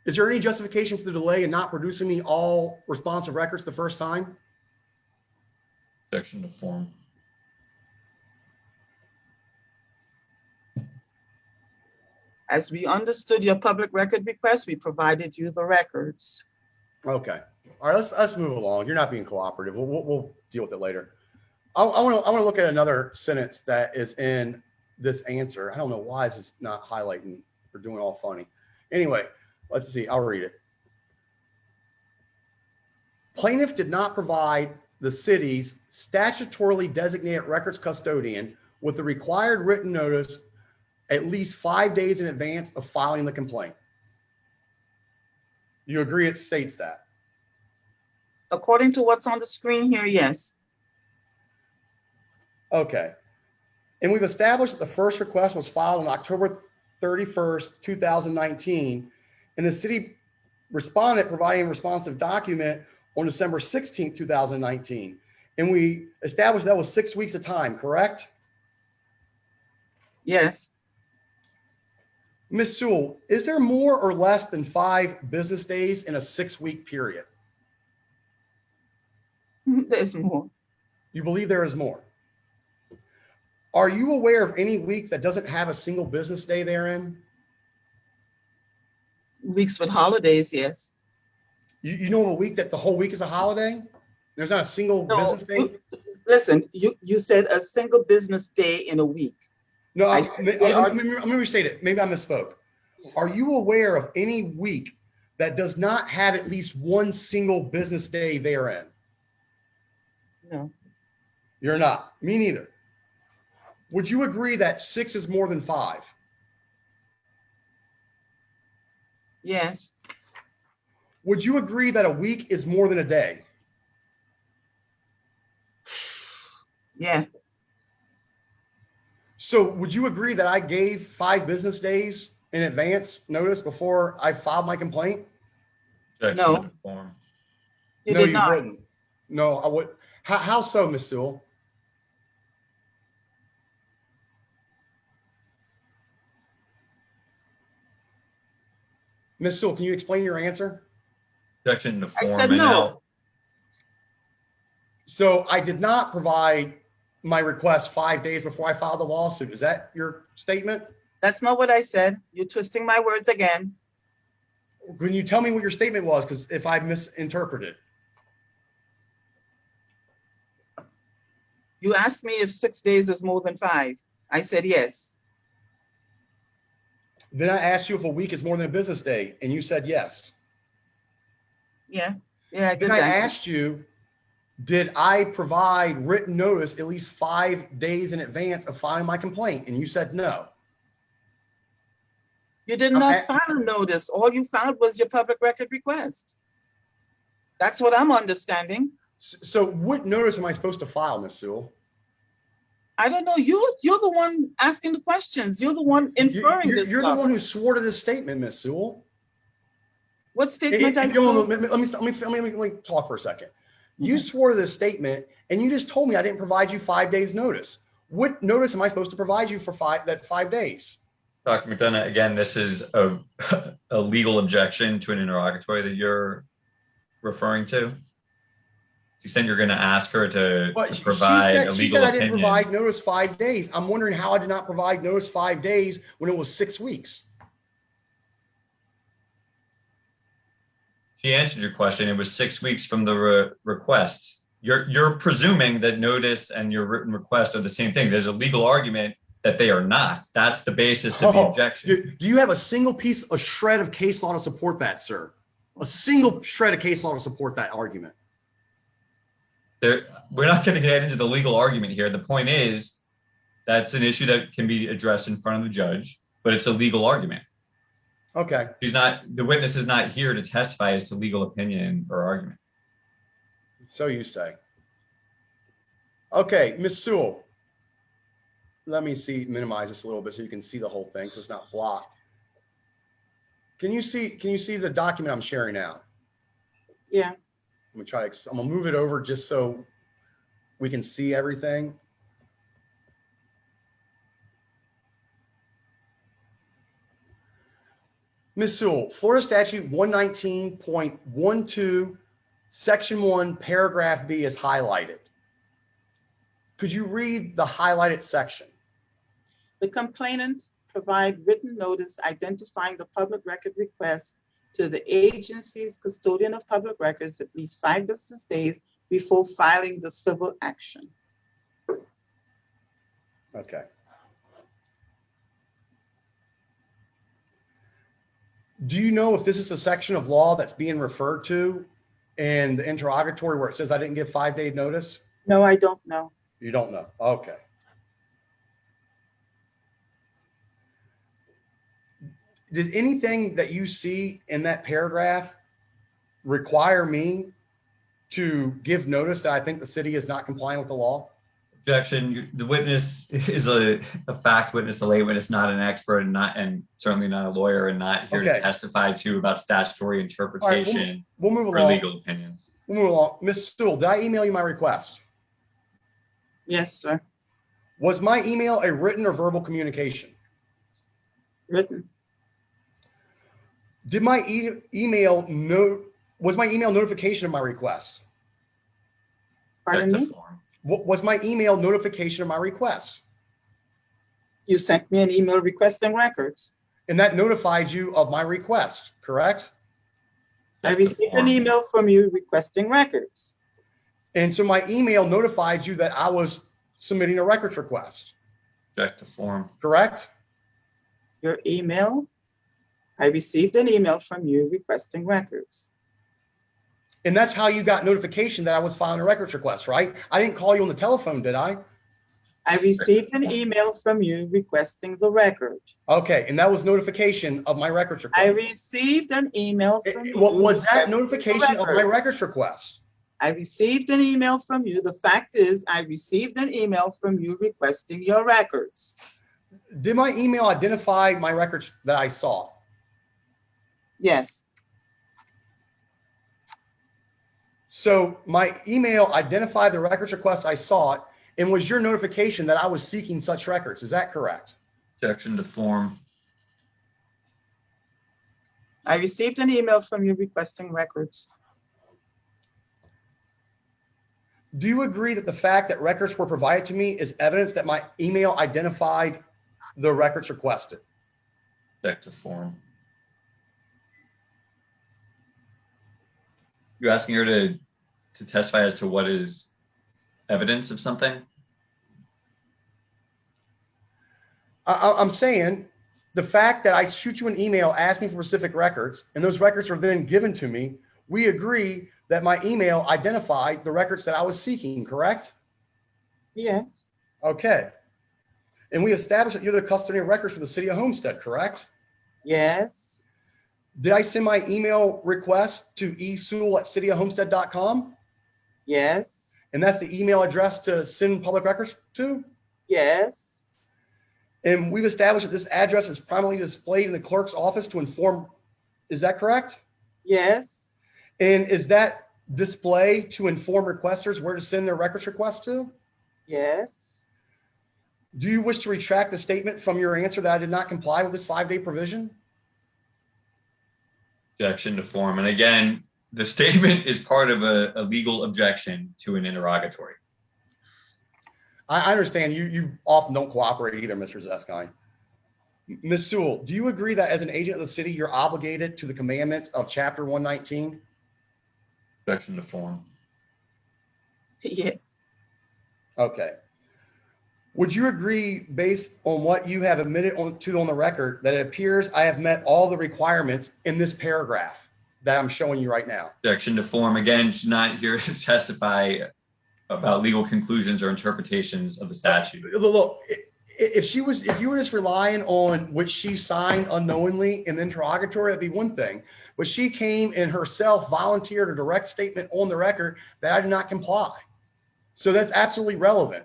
Is there any justification for the delay in not producing me all responsive records the first time? Objection to form. As we understood your public record request, we provided you the records. Okay. All right, let's move along. You're not being cooperative. We'll deal with it later. I want to look at another sentence that is in this answer. I don't know why this is not highlighting or doing all funny. Anyway, let's see. I'll read it. Plaintiff did not provide the city's statutorily designated records custodian with the required written notice at least 5 days in advance of filing the complaint. You agree it states that? According to what's on the screen here, yes. Okay. And we've established that the first request was filed on October 31st, 2019, and the city responded providing a responsive document on December 16th, 2019. And we established that was 6 weeks of time, correct? Yes. Ms. Sewell, is there more or less than 5 business days in a 6-week period? There's more. You believe there is more? Are you aware of any week that doesn't have a single business day therein? Weeks with holidays, yes. You know of a week that the whole week is a holiday? There's not a single No, business day? Listen, you said a single business day in a week. No, I I'm going to restate it. Maybe I misspoke. Are you aware of any week that does not have at least one single business day therein? No. You're not. Me neither. Would you agree that 6 is more than 5? Yes. Would you agree that a week is more than a day? Yeah. So would you agree that I gave 5 business days in advance notice before I filed my complaint? Objection No. to form. You No, did you not. wouldn't. No, I would. How so, Ms. Sewell? Ms. Sewell, can you explain your answer? Objection to I form. said and no. now- So I did not provide my request 5 days before I filed the lawsuit. Is that your statement? That's not what I said. You're twisting my words again. Can you tell me what your statement was? Because if I misinterpreted. You asked me if 6 days is more than 5. I said yes. Then I asked you if a week is more than a business day, and you said yes. Yeah. Yeah, I did Then I that. asked you, did I provide written notice at least 5 days in advance of filing my complaint? And you said no. You did not file a notice. All you filed was your public record request. That's what I'm understanding. So what notice am I supposed to file, Ms. Sewell? I don't know. You're the one asking the questions. You're the one inferring this You're the stuff. one who swore to this statement, Ms. Sewell. What statement I If you don't- do? let me talk for a second. You swore to this statement, and you just told me I didn't provide you 5 days notice. What notice am I supposed to provide you for 5 days? Dr. McDonough, again, this is a legal objection to an interrogatory that you're referring to. To the extent you're going to ask her to provide a She legal said I didn't opinion. provide notice 5 days. I'm wondering how I did not provide notice 5 days when it was 6 weeks. She answered your question. It was 6 weeks from the request. You're presuming that notice and your written request are the same thing. There's a legal argument that they are not. That's the basis of the objection. Do you have a single piece, a shred of case law to support that, sir? A single shred of case law to support that argument? We're not going to get into the legal argument here. The point is that's an issue that can be addressed in front of the judge, but it's a legal argument. Okay, The witness is not here to testify as to legal opinion or argument. so you say. Okay, Ms. Sewell. Let me minimize this a little bit so you can see the whole thing so it's not blocked. Can you see the document I'm sharing now? Yeah. I'm gonna move it over just so we can see everything. Ms. Sewell, Florida Statute 119.12, Section 1, Paragraph B is highlighted. Could you read the highlighted section? The complainants provide written notice identifying the public record request to the agency's custodian of public records at least 5 business days before filing the civil action. Okay. Do you know if this is a section of law that's being referred to in the interrogatory where it says I didn't give 5-day notice? No, I don't know. You don't know. Okay. Did anything that you see in that paragraph require me to give notice that I think the city is not complying with the law? Objection. The witness is a fact witness, a lay witness, not an expert, and certainly not a lawyer, and not here Okay. to testify to about statutory interpretation We'll move or along. legal opinions. We'll move along. Ms. Sewell, did I email you my request? Yes, sir. Was my email a written or verbal communication? Written. Did my was my email notification of my request? Pardon me? What was my email notification of my request? You sent me an email requesting records. And that notified you of my request, correct? I received an email from you requesting records. And so my email notified you that I was submitting a records request, Object to form. correct? Your email, I received an email from you requesting records. And that's how you got notification that I was filing a records request, right? I didn't call you on the telephone, did I? I received an email from you requesting the record. Okay, and that was notification of my records I request. received an email from you. What was that requesting the notification of my record. records request? I received an email from you. The fact is, I received an email from you requesting your records. Did my email identify my records that I saw? Yes, So my email identified the records request I saw and was your notification that I was seeking such records. Is that correct? Objection to form. I received an email from you requesting records. Do you agree that the fact that records were provided to me is evidence that my email identified the records requested? Object to form. You're asking her to testify as to what is evidence of something? I'm saying the fact that I shoot you an email asking for specific records and those records are then given to me, we agree that my email identified the records that I was seeking, correct? Yes, Okay. And we established that you're the custodian of records for the city of Homestead, correct? yes, Did I send my email request to esewell@cityofhomestead.com? yes, And that's the email address to send public records to? yes, And we've established that this address is primarily displayed in the clerk's office to inform, is that correct? yes, And is that display to inform requesters where to send their records requests to? yes. Do you wish to retract the statement from your answer that I did not comply with this 5-day provision? Objection to form. And again, the statement is part of a legal objection to an interrogatory. I understand you often don't cooperate either, Mr. Zeskine. Ms. Sewell, do you agree that as an agent of the city, you're obligated to the commandments of Chapter 119? Objection to form. Yes, Okay. Would you agree, based on what you have admitted on the record, that it appears I have met all the requirements in this paragraph that I'm showing you right now? Objection to form. Again, she's not here to testify about legal conclusions or interpretations of the statute. Look, if you were just relying on what she signed unknowingly in the interrogatory, that'd be one thing. But she came and herself volunteered a direct statement on the record that I did not comply. So that's absolutely relevant.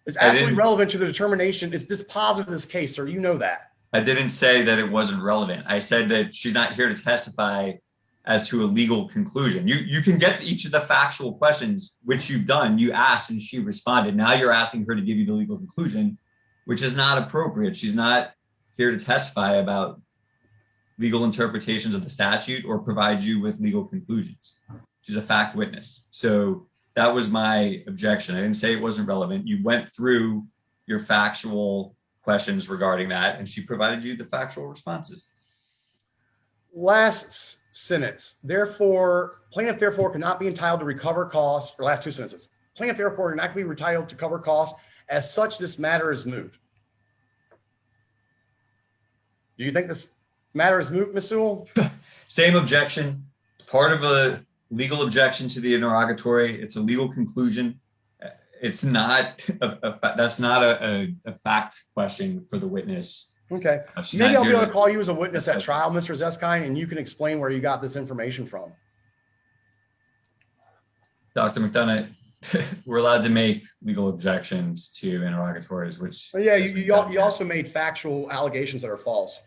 It's absolutely relevant to the determination. It's dispositive of this case, sir. You know that. I didn't say that it wasn't relevant. I said that she's not here to testify as to a legal conclusion. You can get each of the factual questions, which you've done. You asked and she responded. Now you're asking her to give you the legal conclusion, which is not appropriate. She's not here to testify about legal interpretations of the statute or provide you with legal conclusions. She's a fact witness. So that was my objection. I didn't say it wasn't relevant. You went through your factual questions regarding that, and she provided you the factual responses. Last sentence. Therefore, plaintiff therefore cannot be entitled to recover costs, or last two sentences. Plaintiff therefore cannot be entitled to cover costs. As such, this matter is moot. Do you think this matter is moot, Ms. Sewell? Same objection. Part of a legal objection to the interrogatory. It's a legal conclusion. It's not that's not a fact question for the witness. Okay. Maybe I'll be able to call you as a witness at trial, Mr. Zeskine, and you can explain where you got this information from. Dr. McDonough, we're allowed to make legal objections to interrogatories, which... Well, yeah, you also made factual allegations that are false.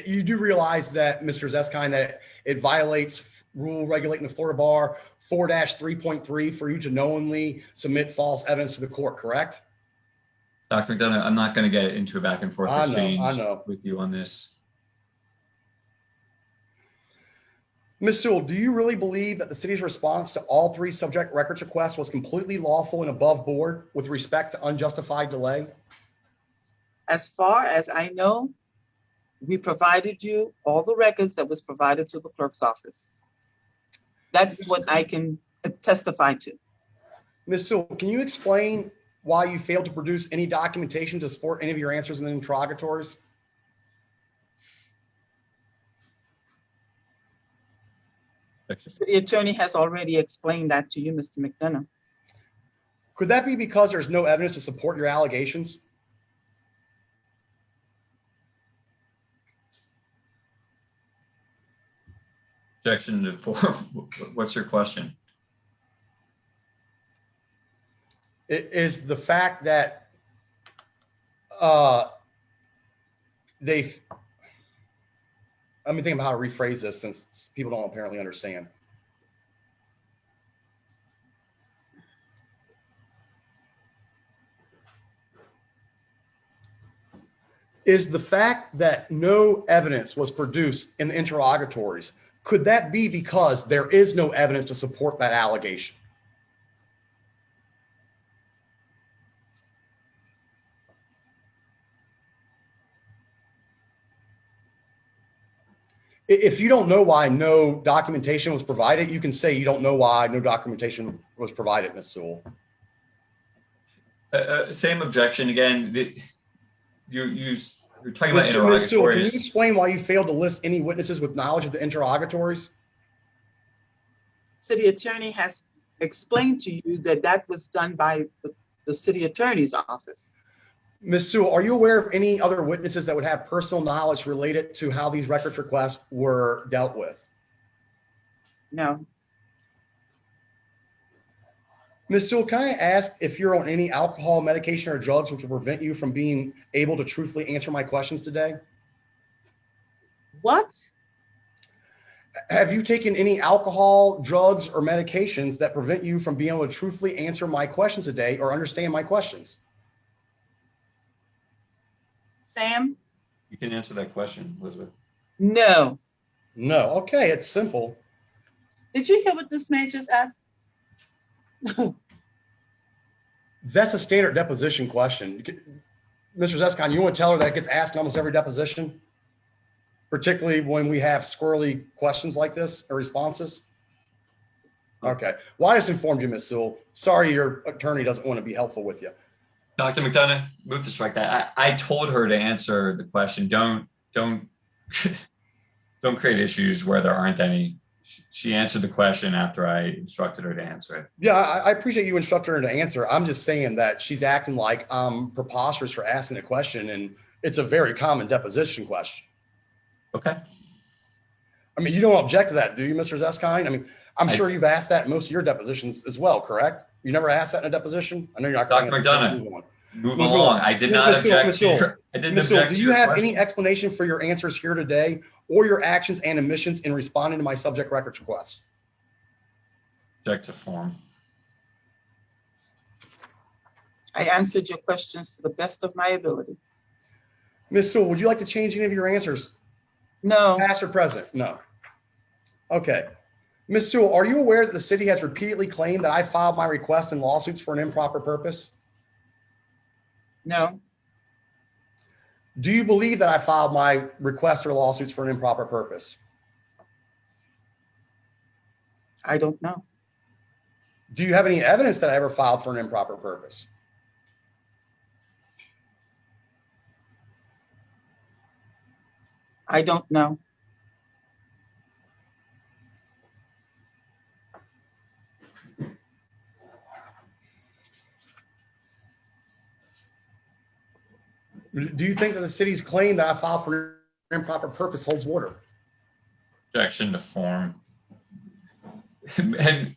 You do realize that, Mr. Zeskine, that it violates rule regulating the Florida Bar 4-3.3 for you to knowingly submit false evidence to the court, correct? Dr. McDonough, I'm not going to get into a back and forth exchange with you on this. Ms. Sewell, do you really believe that the city's response to all three subject records requests was completely lawful and above board with respect to unjustified delay? As far as I know, we provided you all the records that was provided to the clerk's office. That's what I can testify to. Ms. Sewell, can you explain why you failed to produce any documentation to support any of your answers in the interrogatories? The city attorney has already explained that to you, Mr. McDonough. Could that be because there's no evidence to support your allegations? Objection to four. What's your question? It is the fact that let me think about how to rephrase this since people don't apparently understand. Is the fact that no evidence was produced in the interrogatories, could that be because there is no evidence to support that allegation? If you don't know why no documentation was provided, you can say you don't know why no documentation was provided, Ms. Sewell. Same objection again. You're talking about interrogatories. Ms. Sewell, can you explain why you failed to list any witnesses with knowledge of the interrogatories? City attorney has explained to you that that was done by the city attorney's office. Ms. Sewell, are you aware of any other witnesses that would have personal knowledge related to how these records requests were dealt with? No. Ms. Sewell, can I ask if you're on any alcohol, medication, or drugs which will prevent you from being able to truthfully answer my questions today? What? Have you taken any alcohol, drugs, or medications that prevent you from being able to truthfully answer my questions today or understand my questions? Sam? You can answer that question, Elizabeth. No. No. Okay, it's simple. Did you hear what this man just asked? That's a standard deposition question. Mr. Zeskine, you want to tell her that gets asked in almost every deposition? Particularly when we have squirrely questions like this or responses? Okay. Well, I just informed you, Ms. Sewell. Sorry your attorney doesn't want to be helpful with you. Dr. McDonough, move to strike that. I told her to answer the question. Don't create issues where there aren't any. She answered the question after I instructed her to answer it. Yeah, I appreciate you instructing her to answer. I'm just saying that she's acting like I'm preposterous for asking a question, and it's a very common deposition question. Okay. I mean, you don't object to that, do you, Mr. Zeskine? I mean, I'm sure you've asked that in most of your depositions as well, correct? You never asked that in a deposition? I know you're not. Dr. McDonough, move along. I did not object to your, I didn't object to do your you have question. any explanation for your answers here today or your actions and omissions in responding to my subject records request? Object to form. I answered your questions to the best of my ability. Ms. Sewell, would you like to change any of your answers? No, Past or present? No. Okay. Ms. Sewell, are you aware that the city has repeatedly claimed that I filed my request and lawsuits for an improper purpose? no, Do you believe that I filed my request or lawsuits for an improper purpose? I don't know. Do you have any evidence that I ever filed for an improper purpose? I don't know. Do you think that the city's claim that I filed for an improper purpose holds water? Objection to form. And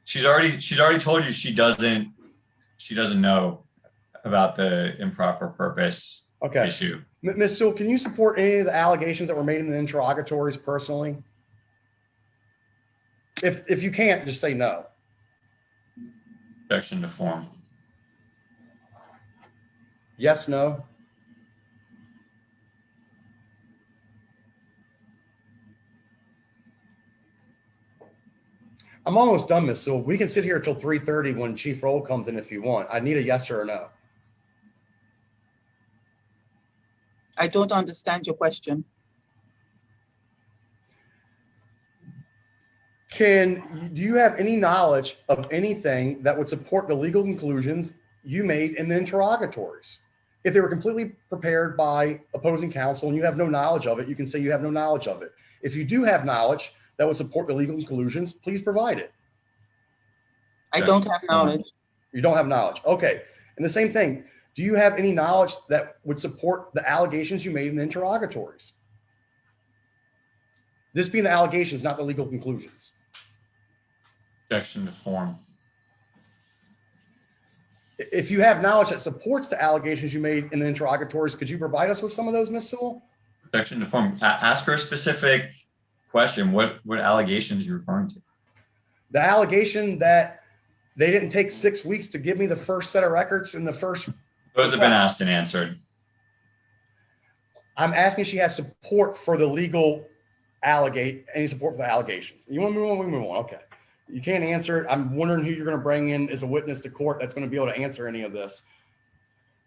she's already told you she doesn't know about the improper purpose Okay. issue. Ms. Sewell, can you support any of the allegations that were made in the interrogatories personally? If you can't, just say no. Objection to form. Yes, no? I'm almost done, Ms. Sewell. We can sit here till 3:30 when Chief Roll comes in if you want. I need a yes or a no. I don't understand your question. Do you have any knowledge of anything that would support the legal conclusions you made in the interrogatories? If they were completely prepared by opposing counsel and you have no knowledge of it, you can say you have no knowledge of it. If you do have knowledge that would support the legal conclusions, please provide it. I don't have knowledge. You don't have knowledge. Okay. And the same thing, do you have any knowledge that would support the allegations you made in the interrogatories? This being the allegations, not the legal conclusions. Objection to form. If you have knowledge that supports the allegations you made in the interrogatories, could you provide us with some of those, Ms. Sewell? Objection to form. Ask her a specific question. What allegations are you referring to? The allegation that they didn't take 6 weeks to give me the first set of records in the first. Those have been asked and answered. I'm asking if she has support for the legal any support for the allegations. You want to move on? We move on. Okay. You can't answer it. I'm wondering who you're going to bring in as a witness to court that's going to be able to answer any of this.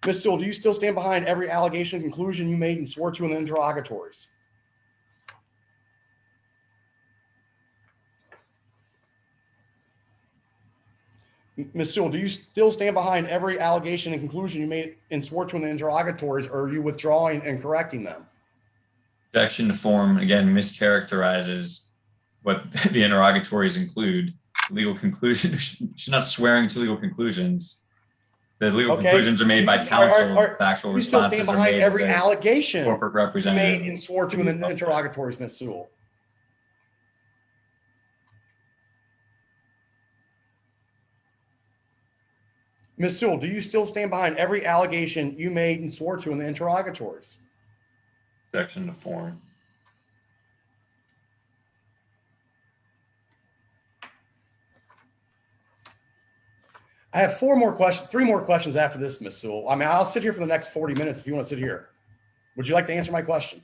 Ms. Sewell, do you still stand behind every allegation and conclusion you made and swore to in the interrogatories? Ms. Sewell, do you still stand behind every allegation and conclusion you made and swore to in the interrogatories, or are you withdrawing and correcting them? Objection to form, again, mischaracterizes what the interrogatories include. Legal conclusion. She's not swearing to legal conclusions. The legal conclusions are made by counsel. Factual you still responses stand are behind made every as a allegation corporate made representative. and swore to in the interrogatories, Ms. Sewell. Ms. Sewell, do you still stand behind every allegation you made and swore to in the interrogatories? Objection to form. I have three more questions after this, Ms. Sewell. I mean, I'll sit here for the next 40 minutes if you want to sit here. Would you like to answer my question?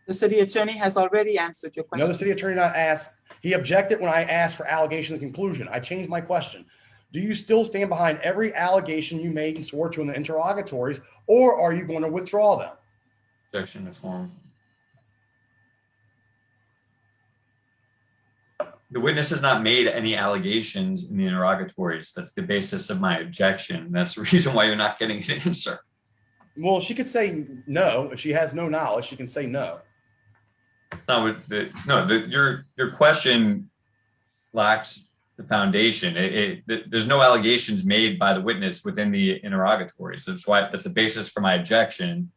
The city attorney has already answered your No, question. the city attorney not asked. He objected when I asked for allegation and conclusion. I changed my question. Do you still stand behind every allegation you made and swore to in the interrogatories, or are you going to withdraw them? Objection to form. The witness has not made any allegations in the interrogatories. That's the basis of my objection. That's the reason why you're not getting an answer. Well, she could say no. If she has no knowledge, she can say no. Not what your question lacks the foundation. There's no allegations made by the witness within the interrogatory. So that's the basis for my objection.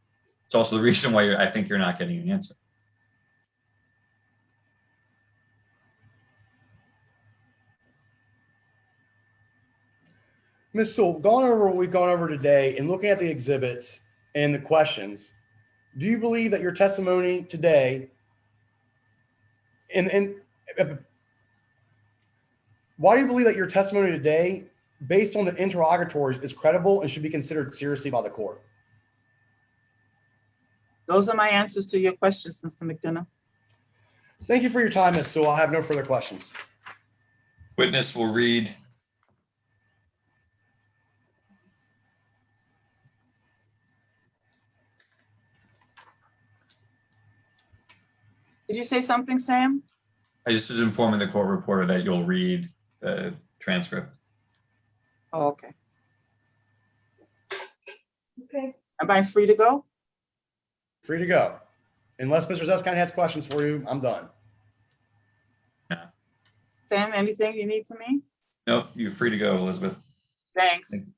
It's also the reason why I think you're not getting an answer. Ms. Sewell, going over what we've gone over today and looking at the exhibits and the questions, do you believe that your testimony today and why do you believe that your testimony today, based on the interrogatories, is credible and should be considered seriously by the court? Those are my answers to your questions, Mr. McDonough. Thank you for your time, Ms. Sewell. I have no further questions. Witness will read. Did you say something, Sam? I just was informing the court reporter that you'll read the transcript. Oh, okay. Okay. Am I free to go? Free to go. Unless Mr. Zeskind has questions for you, I'm done. Sam, anything you need from me? Nope, you're free to go, Elizabeth. Thanks. Thank you.